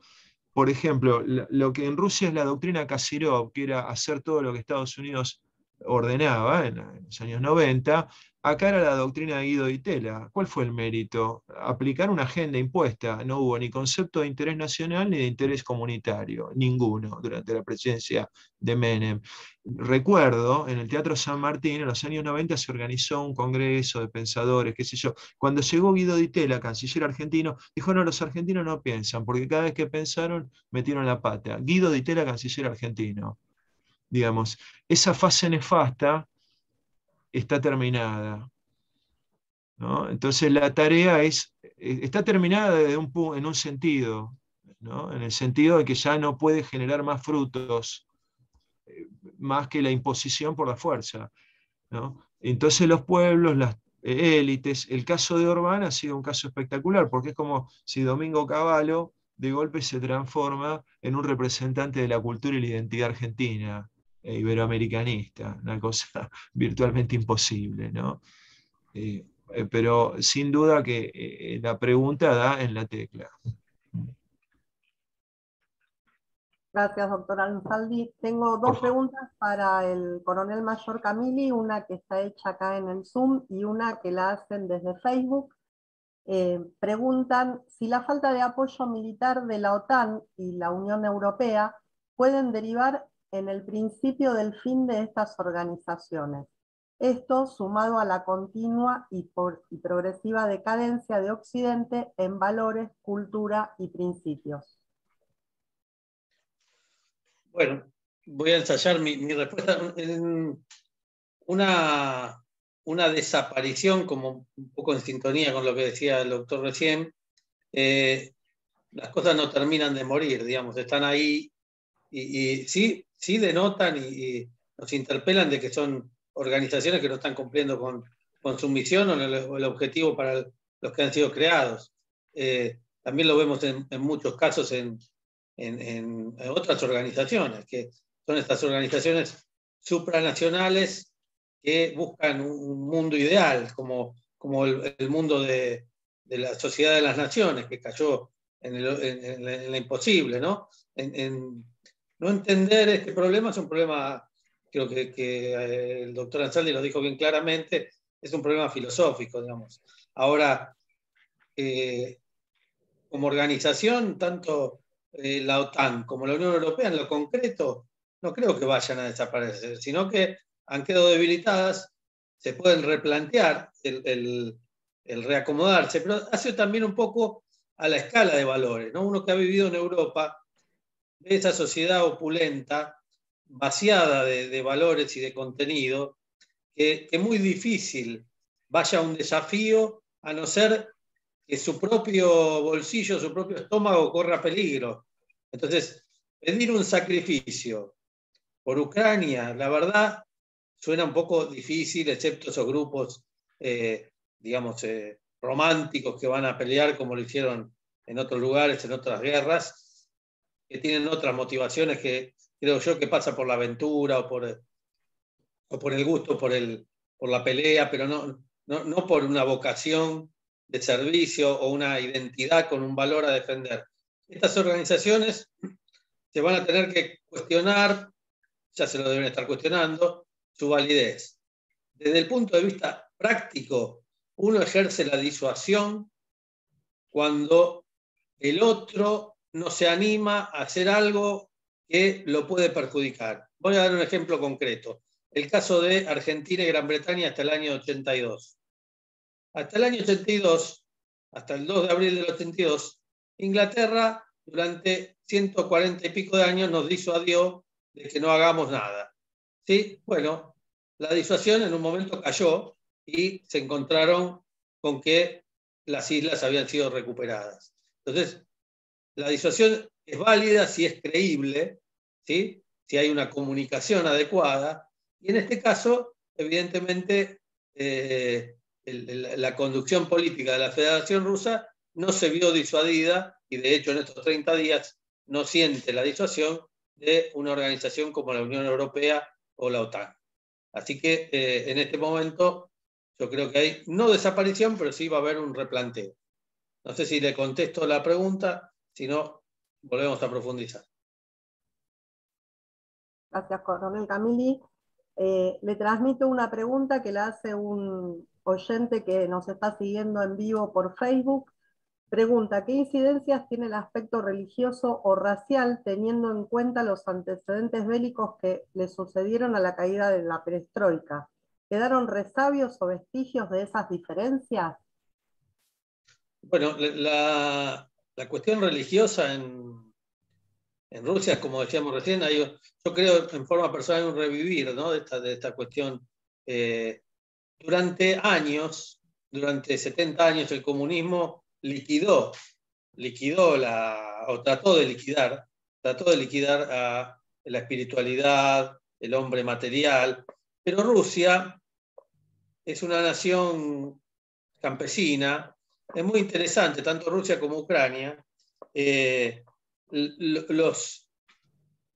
Por ejemplo, lo que en Rusia es la doctrina Kasirov, que era hacer todo lo que Estados Unidos ordenaba en los años 90, acá era la doctrina de Guido Di Tella. ¿Cuál fue el mérito? Aplicar una agenda impuesta. No hubo ni concepto de interés nacional ni de interés comunitario, ninguno, durante la presidencia de Menem. Recuerdo, en el Teatro San Martín, en los años 90 se organizó un congreso de pensadores, qué sé yo. Cuando llegó Guido Di Tella, canciller argentino, dijo: no, los argentinos no piensan, porque cada vez que pensaron, metieron la pata. Guido Di Tella, canciller argentino. Digamos, esa fase nefasta está terminada, ¿no? Entonces la tarea está terminada en un sentido, ¿no?, en el sentido de que ya no puede generar más frutos, más que la imposición por la fuerza, ¿no? Entonces los pueblos, las élites, el caso de Orbán ha sido un caso espectacular, porque es como si Domingo Cavallo de golpe se transforma en un representante de la cultura y la identidad argentina, iberoamericanista, una cosa virtualmente imposible, ¿no? Pero sin duda que la pregunta da en la tecla. Gracias, doctora Ansaldi. Tengo dos preguntas para el coronel mayor Camilli, una que está hecha acá en el Zoom y una que la hacen desde Facebook. Preguntan si la falta de apoyo militar de la OTAN y la Unión Europea pueden derivar en el principio del fin de estas organizaciones. Esto sumado a la continua y progresiva decadencia de Occidente en valores, cultura y principios. Bueno, voy a ensayar mi respuesta. Una desaparición, como un poco en sintonía con lo que decía el doctor recién, las cosas no terminan de morir, digamos, están ahí y sí denotan y nos interpelan de que son organizaciones que no están cumpliendo con su misión o el objetivo para los que han sido creados. También lo vemos en muchos casos en otras organizaciones, que son estas organizaciones supranacionales que buscan un mundo ideal, como el mundo de la Sociedad de las Naciones, que cayó en la imposible, ¿no? No entender este problema es un problema, creo que el doctor Ansaldi lo dijo bien claramente, es un problema filosófico, digamos. Ahora, como organización, tanto la OTAN como la Unión Europea, en lo concreto, no creo que vayan a desaparecer, sino que han quedado debilitadas, se pueden replantear el reacomodarse, pero hace también un poco a la escala de valores, ¿no? Uno que ha vivido en Europa ve esa sociedad opulenta, vaciada de valores y de contenido, que es muy difícil vaya a un desafío a no ser que su propio bolsillo, su propio estómago corra peligro. Entonces, pedir un sacrificio por Ucrania, la verdad, suena un poco difícil, excepto esos grupos, digamos, románticos que van a pelear como lo hicieron en otros lugares, en otras guerras, que tienen otras motivaciones que creo yo que pasa por la aventura o por el gusto, por la pelea, pero no por una vocación de servicio o una identidad con un valor a defender. Estas organizaciones se van a tener que cuestionar, ya se lo deben estar cuestionando, su validez. Desde el punto de vista práctico, uno ejerce la disuasión cuando el otro no se anima a hacer algo que lo puede perjudicar. Voy a dar un ejemplo concreto. El caso de Argentina y Gran Bretaña hasta el año 82. Hasta el año 82, hasta el 2 de abril del 82, Inglaterra durante 140 y pico de años nos disuadió de que no hagamos nada. ¿Sí? Bueno, la disuasión en un momento cayó y se encontraron con que las islas habían sido recuperadas. Entonces, la disuasión es válida si es creíble, ¿sí? Si hay una comunicación adecuada, y en este caso, evidentemente, la conducción política de la Federación Rusa no se vio disuadida, y de hecho en estos 30 días no siente la disuasión de una organización como la Unión Europea o la OTAN. Así que en este momento yo creo que hay no desaparición, pero sí va a haber un replanteo. No sé si le contesto la pregunta, si no, volvemos a profundizar. Gracias, coronel Camilli. Le transmito una pregunta que le hace un oyente que nos está siguiendo en vivo por Facebook. Pregunta, ¿qué incidencias tiene el aspecto religioso o racial teniendo en cuenta los antecedentes bélicos que le sucedieron a la caída de la perestroika? ¿Quedaron resabios o vestigios de esas diferencias? Bueno, la cuestión religiosa en Rusia, como decíamos recién, yo creo en forma personal un revivir, ¿no? de esta cuestión. Durante años, durante 70 años, el comunismo liquidó o trató de liquidar a la espiritualidad, el hombre material, pero Rusia es una nación campesina, es muy interesante, tanto Rusia como Ucrania. Los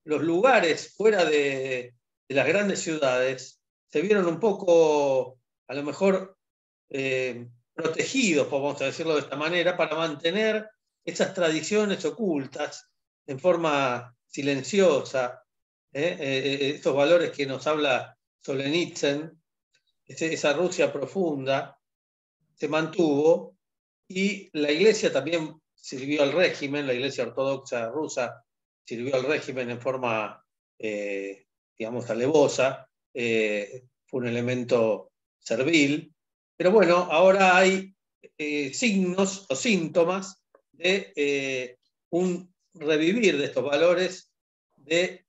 lugares fuera de las grandes ciudades se vieron un poco, a lo mejor, protegidos, vamos a decirlo de esta manera, para mantener esas tradiciones ocultas en forma silenciosa, estos valores que nos habla Solzhenitsyn, esa Rusia profunda, se mantuvo, y la Iglesia también sirvió al régimen, la Iglesia ortodoxa rusa sirvió al régimen en forma, digamos, alevosa, fue un elemento servil, pero bueno, ahora hay signos o síntomas de un revivir de estos valores de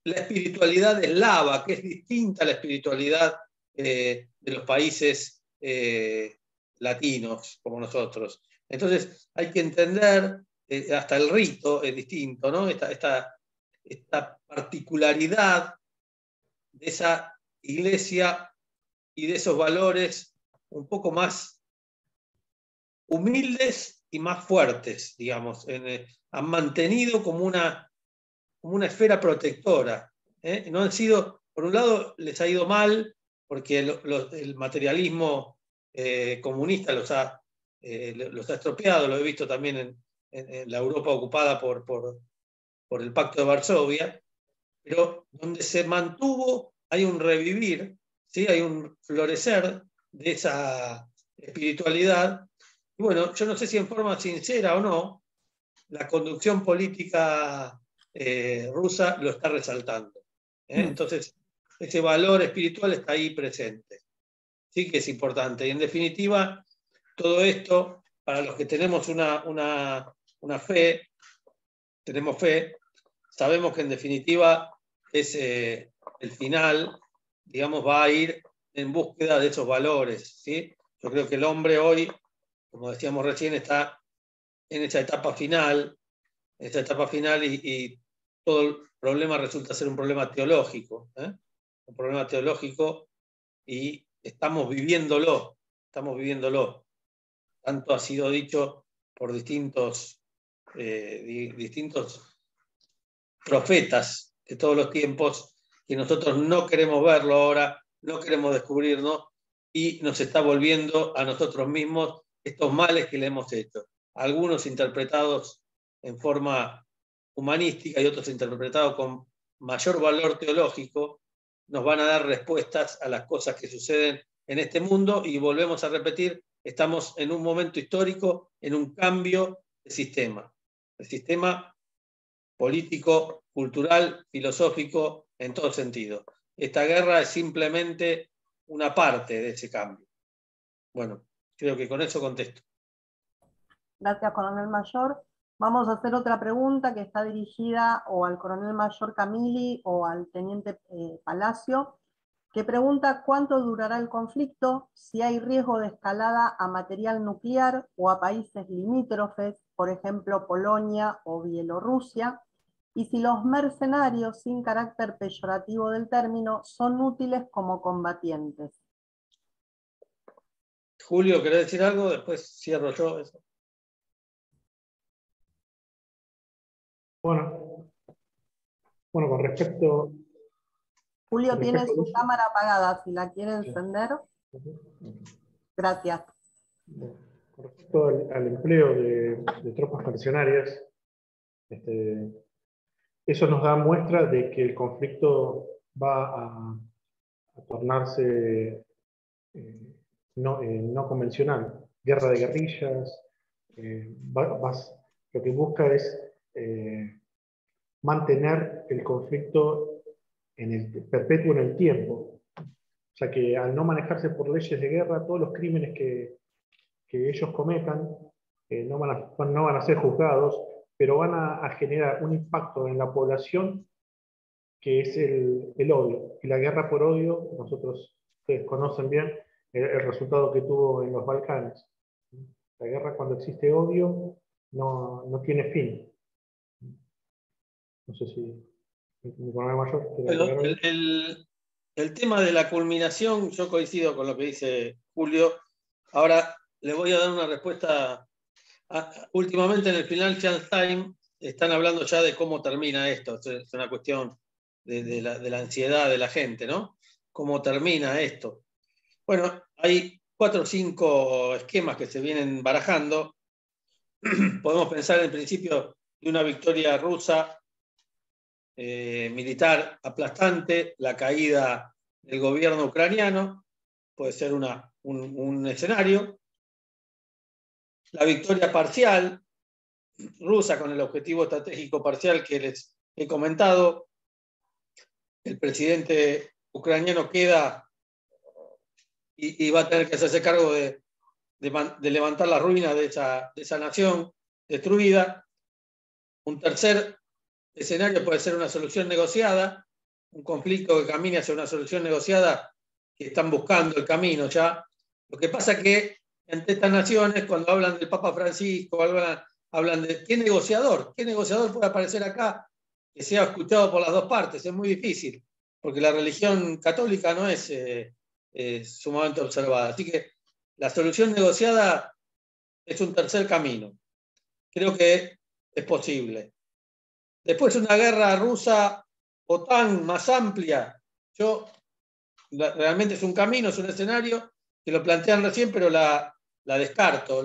la espiritualidad eslava, que es distinta a la espiritualidad de los países latinos como nosotros. Entonces hay que entender, hasta el rito es distinto, ¿no? Esta particularidad de esa iglesia y de esos valores un poco más humildes y más fuertes, digamos. Han mantenido como una esfera protectora. No han sido, por un lado, les ha ido mal porque el materialismo comunista los ha estropeado, lo he visto también en la Europa ocupada por el Pacto de Varsovia, pero donde se mantuvo hay un revivir, ¿sí? Hay un florecer de esa espiritualidad. Y bueno, yo no sé si en forma sincera o no, la conducción política rusa lo está resaltando. Entonces, ese valor espiritual está ahí presente. Sí que es importante. Y en definitiva, todo esto, para los que tenemos una fe, tenemos fe, sabemos que en definitiva es el final, digamos, va a ir en búsqueda de esos valores. ¿Sí? Yo creo que el hombre hoy, como decíamos recién, está en esa etapa final, y todo el problema resulta ser un problema teológico, un problema teológico, y estamos viviéndolo. Tanto ha sido dicho por distintos profetas de todos los tiempos, que nosotros no queremos verlo ahora, no queremos descubrirnos, y nos está volviendo a nosotros mismos estos males que le hemos hecho. Algunos interpretados en forma humanística y otros interpretados con mayor valor teológico, nos van a dar respuestas a las cosas que suceden en este mundo, y volvemos a repetir, estamos en un momento histórico, en un cambio de sistema. El sistema político, cultural, filosófico, en todo sentido. Esta guerra es simplemente una parte de ese cambio. Bueno, creo que con eso contesto. Gracias, coronel mayor. Vamos a hacer otra pregunta que está dirigida o al coronel mayor Camilli o al teniente Palacio, que pregunta cuánto durará el conflicto, si hay riesgo de escalada a material nuclear o a países limítrofes, por ejemplo Polonia o Bielorrusia, y si los mercenarios, sin carácter peyorativo del término, son útiles como combatientes. Julio, ¿querés decir algo? Después cierro yo eso. Bueno, con respecto... Julio tiene su cámara apagada, si la quiere encender. Gracias. Con respecto al empleo de tropas mercenarias, eso nos da muestra de que el conflicto va a tornarse no convencional. Guerra de guerrillas, lo que busca es mantener el conflicto perpetuo en el tiempo. O sea que al no manejarse por leyes de guerra, todos los crímenes que ellos cometan no van a ser juzgados, pero van a generar un impacto en la población que es el odio. Y la guerra por odio, ustedes conocen bien el resultado que tuvo en los Balcanes. La guerra, cuando existe odio, no tiene fin. No sé si mi coronel mayor quiere agregar algo. El tema de la culminación, yo coincido con lo que dice Julio. Ahora le voy a dar una respuesta. Últimamente en el Financial Times están hablando ya de cómo termina esto. Es una cuestión de la ansiedad de la gente, ¿no? ¿Cómo termina esto? Bueno, hay 4 o 5 esquemas que se vienen barajando. Podemos pensar en principio de una victoria rusa militar aplastante, la caída del gobierno ucraniano, puede ser un escenario. La victoria parcial rusa con el objetivo estratégico parcial que les he comentado. El presidente ucraniano queda y va a tener que hacerse cargo de levantar las ruinas de esa nación destruida. Un tercer escenario puede ser una solución negociada, un conflicto que camine hacia una solución negociada, que están buscando el camino ya. Lo que pasa es que entre estas naciones, cuando hablan del Papa Francisco, hablan de ¿qué negociador puede aparecer acá que sea escuchado por las dos partes? Es muy difícil, porque la religión católica no es sumamente observada. Así que la solución negociada es un tercer camino. Creo que es posible. Después una guerra rusa-OTAN más amplia. Realmente es un camino, es un escenario que lo plantean recién, pero la descarto.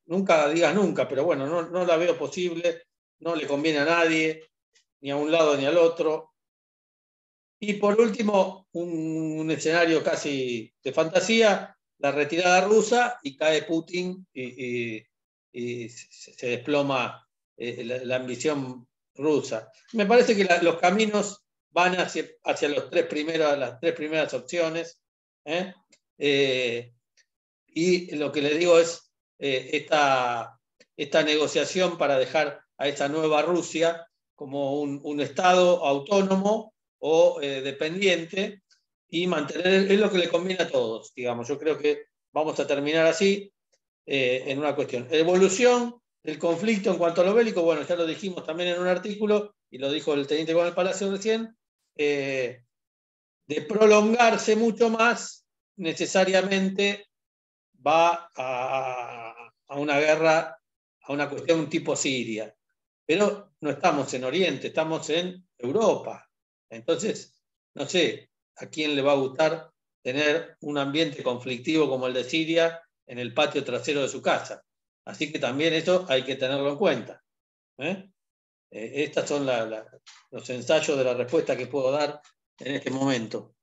Nunca digas nunca, pero bueno, no la veo posible. No le conviene a nadie, ni a un lado ni al otro. Y por último, un escenario casi de fantasía, la retirada rusa y cae Putin y se desploma la ambición rusa. Me parece que los caminos van hacia las tres primeras opciones. Y lo que le digo es esta negociación para dejar a esa nueva Rusia como un Estado autónomo o dependiente y mantener, es lo que le conviene a todos, digamos. Yo creo que vamos a terminar así en una cuestión. Evolución del conflicto en cuanto a lo bélico, bueno, ya lo dijimos también en un artículo, y lo dijo el teniente coronel Palacio recién, de prolongarse mucho más, necesariamente va a una guerra, a una cuestión tipo Siria. Pero no estamos en Oriente, estamos en Europa. Entonces, no sé a quién le va a gustar tener un ambiente conflictivo como el de Siria en el patio trasero de su casa. Así que también eso hay que tenerlo en cuenta. Estos son los ensayos de la respuesta que puedo dar en este momento.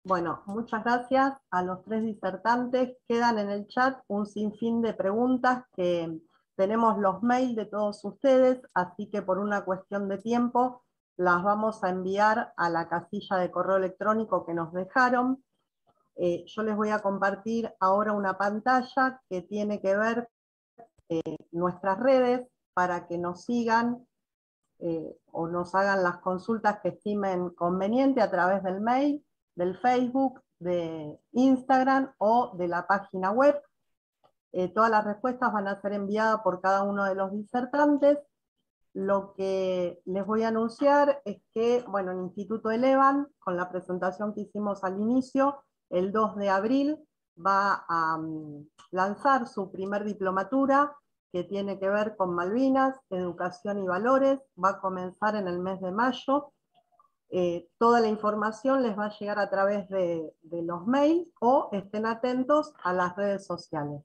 Bueno, muchas gracias a los 3 disertantes. Quedan en el chat un sinfín de preguntas que tenemos los mails de todos ustedes, así que por una cuestión de tiempo las vamos a enviar a la casilla de correo electrónico que nos dejaron. Yo les voy a compartir ahora una pantalla que tiene que ver nuestras redes para que nos sigan o nos hagan las consultas que estimen conveniente a través del mail, del Facebook, de Instagram o de la página web. Todas las respuestas van a ser enviadas por cada uno de los disertantes. Lo que les voy a anunciar es que, bueno, el Instituto Elevan, con la presentación que hicimos al inicio, el 2 de abril va a lanzar su primer diplomatura que tiene que ver con Malvinas, educación y valores. Va a comenzar en el mes de mayo. Toda la información les va a llegar a través de los mails o estén atentos a las redes sociales.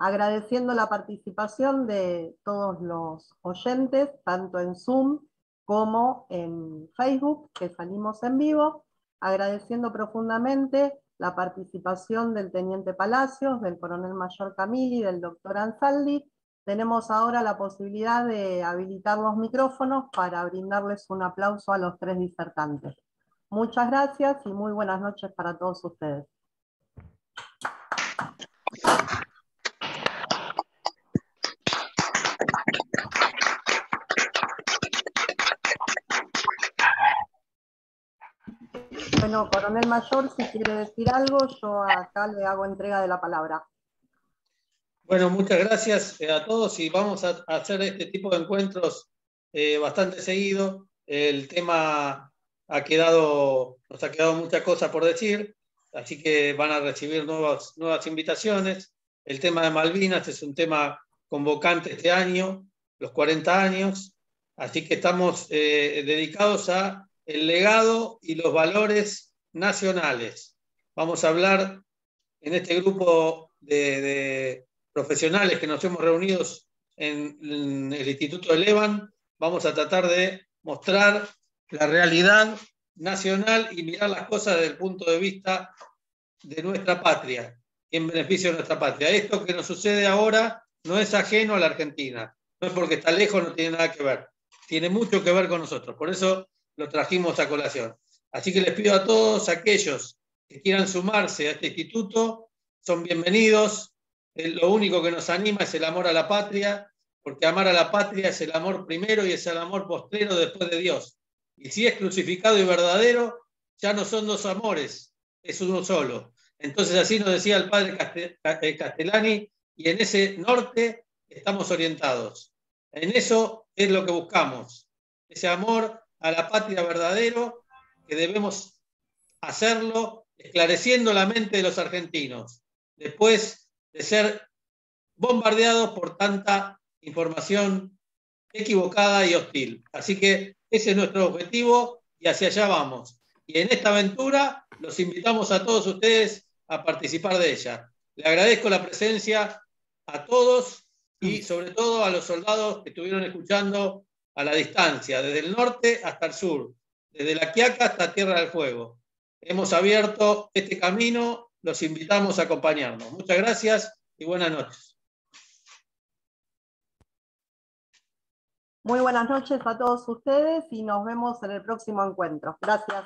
Agradeciendo la participación de todos los oyentes, tanto en Zoom como en Facebook, que salimos en vivo, agradeciendo profundamente la participación del Teniente Palacios, del Coronel Mayor Camilli, del Dr. Ansaldi. Tenemos ahora la posibilidad de habilitar los micrófonos para brindarles un aplauso a los 3 disertantes. Muchas gracias y muy buenas noches para todos ustedes. Bueno, Coronel Mayor, si quiere decir algo, yo acá le hago entrega de la palabra. Bueno, muchas gracias a todos y vamos a hacer este tipo de encuentros bastante seguido. El tema nos ha quedado muchas cosas por decir, así que van a recibir nuevas invitaciones. El tema de Malvinas es un tema convocante este año, los 40 años, así que estamos dedicados a el legado y los valores nacionales. Vamos a hablar en este grupo de profesionales que nos hemos reunido en el Instituto Elevan, vamos a tratar de mostrar la realidad nacional y mirar las cosas desde el punto de vista de nuestra patria, en beneficio de nuestra patria. Esto que nos sucede ahora no es ajeno a la Argentina, no es porque está lejos, no tiene nada que ver, tiene mucho que ver con nosotros, por eso lo trajimos a colación. Así que les pido a todos aquellos que quieran sumarse a este instituto, son bienvenidos. Lo único que nos anima es el amor a la patria, porque amar a la patria es el amor primero y es el amor postrero después de Dios. Y si es crucificado y verdadero, ya no son dos amores, es uno solo. Entonces así nos decía el padre Castellani, y en ese norte estamos orientados. En eso es lo que buscamos, ese amor a la patria verdadero, que debemos hacerlo esclareciendo la mente de los argentinos, después de ser bombardeados por tanta información equivocada y hostil. Así que ese es nuestro objetivo y hacia allá vamos. Y en esta aventura los invitamos a todos ustedes a participar de ella. Le agradezco la presencia a todos y sobre todo a los soldados que estuvieron escuchando a la distancia, desde el norte hasta el sur, desde La Quiaca hasta Tierra del Fuego. Hemos abierto este camino, los invitamos a acompañarnos. Muchas gracias y buenas noches. Muy buenas noches a todos ustedes y nos vemos en el próximo encuentro. Gracias.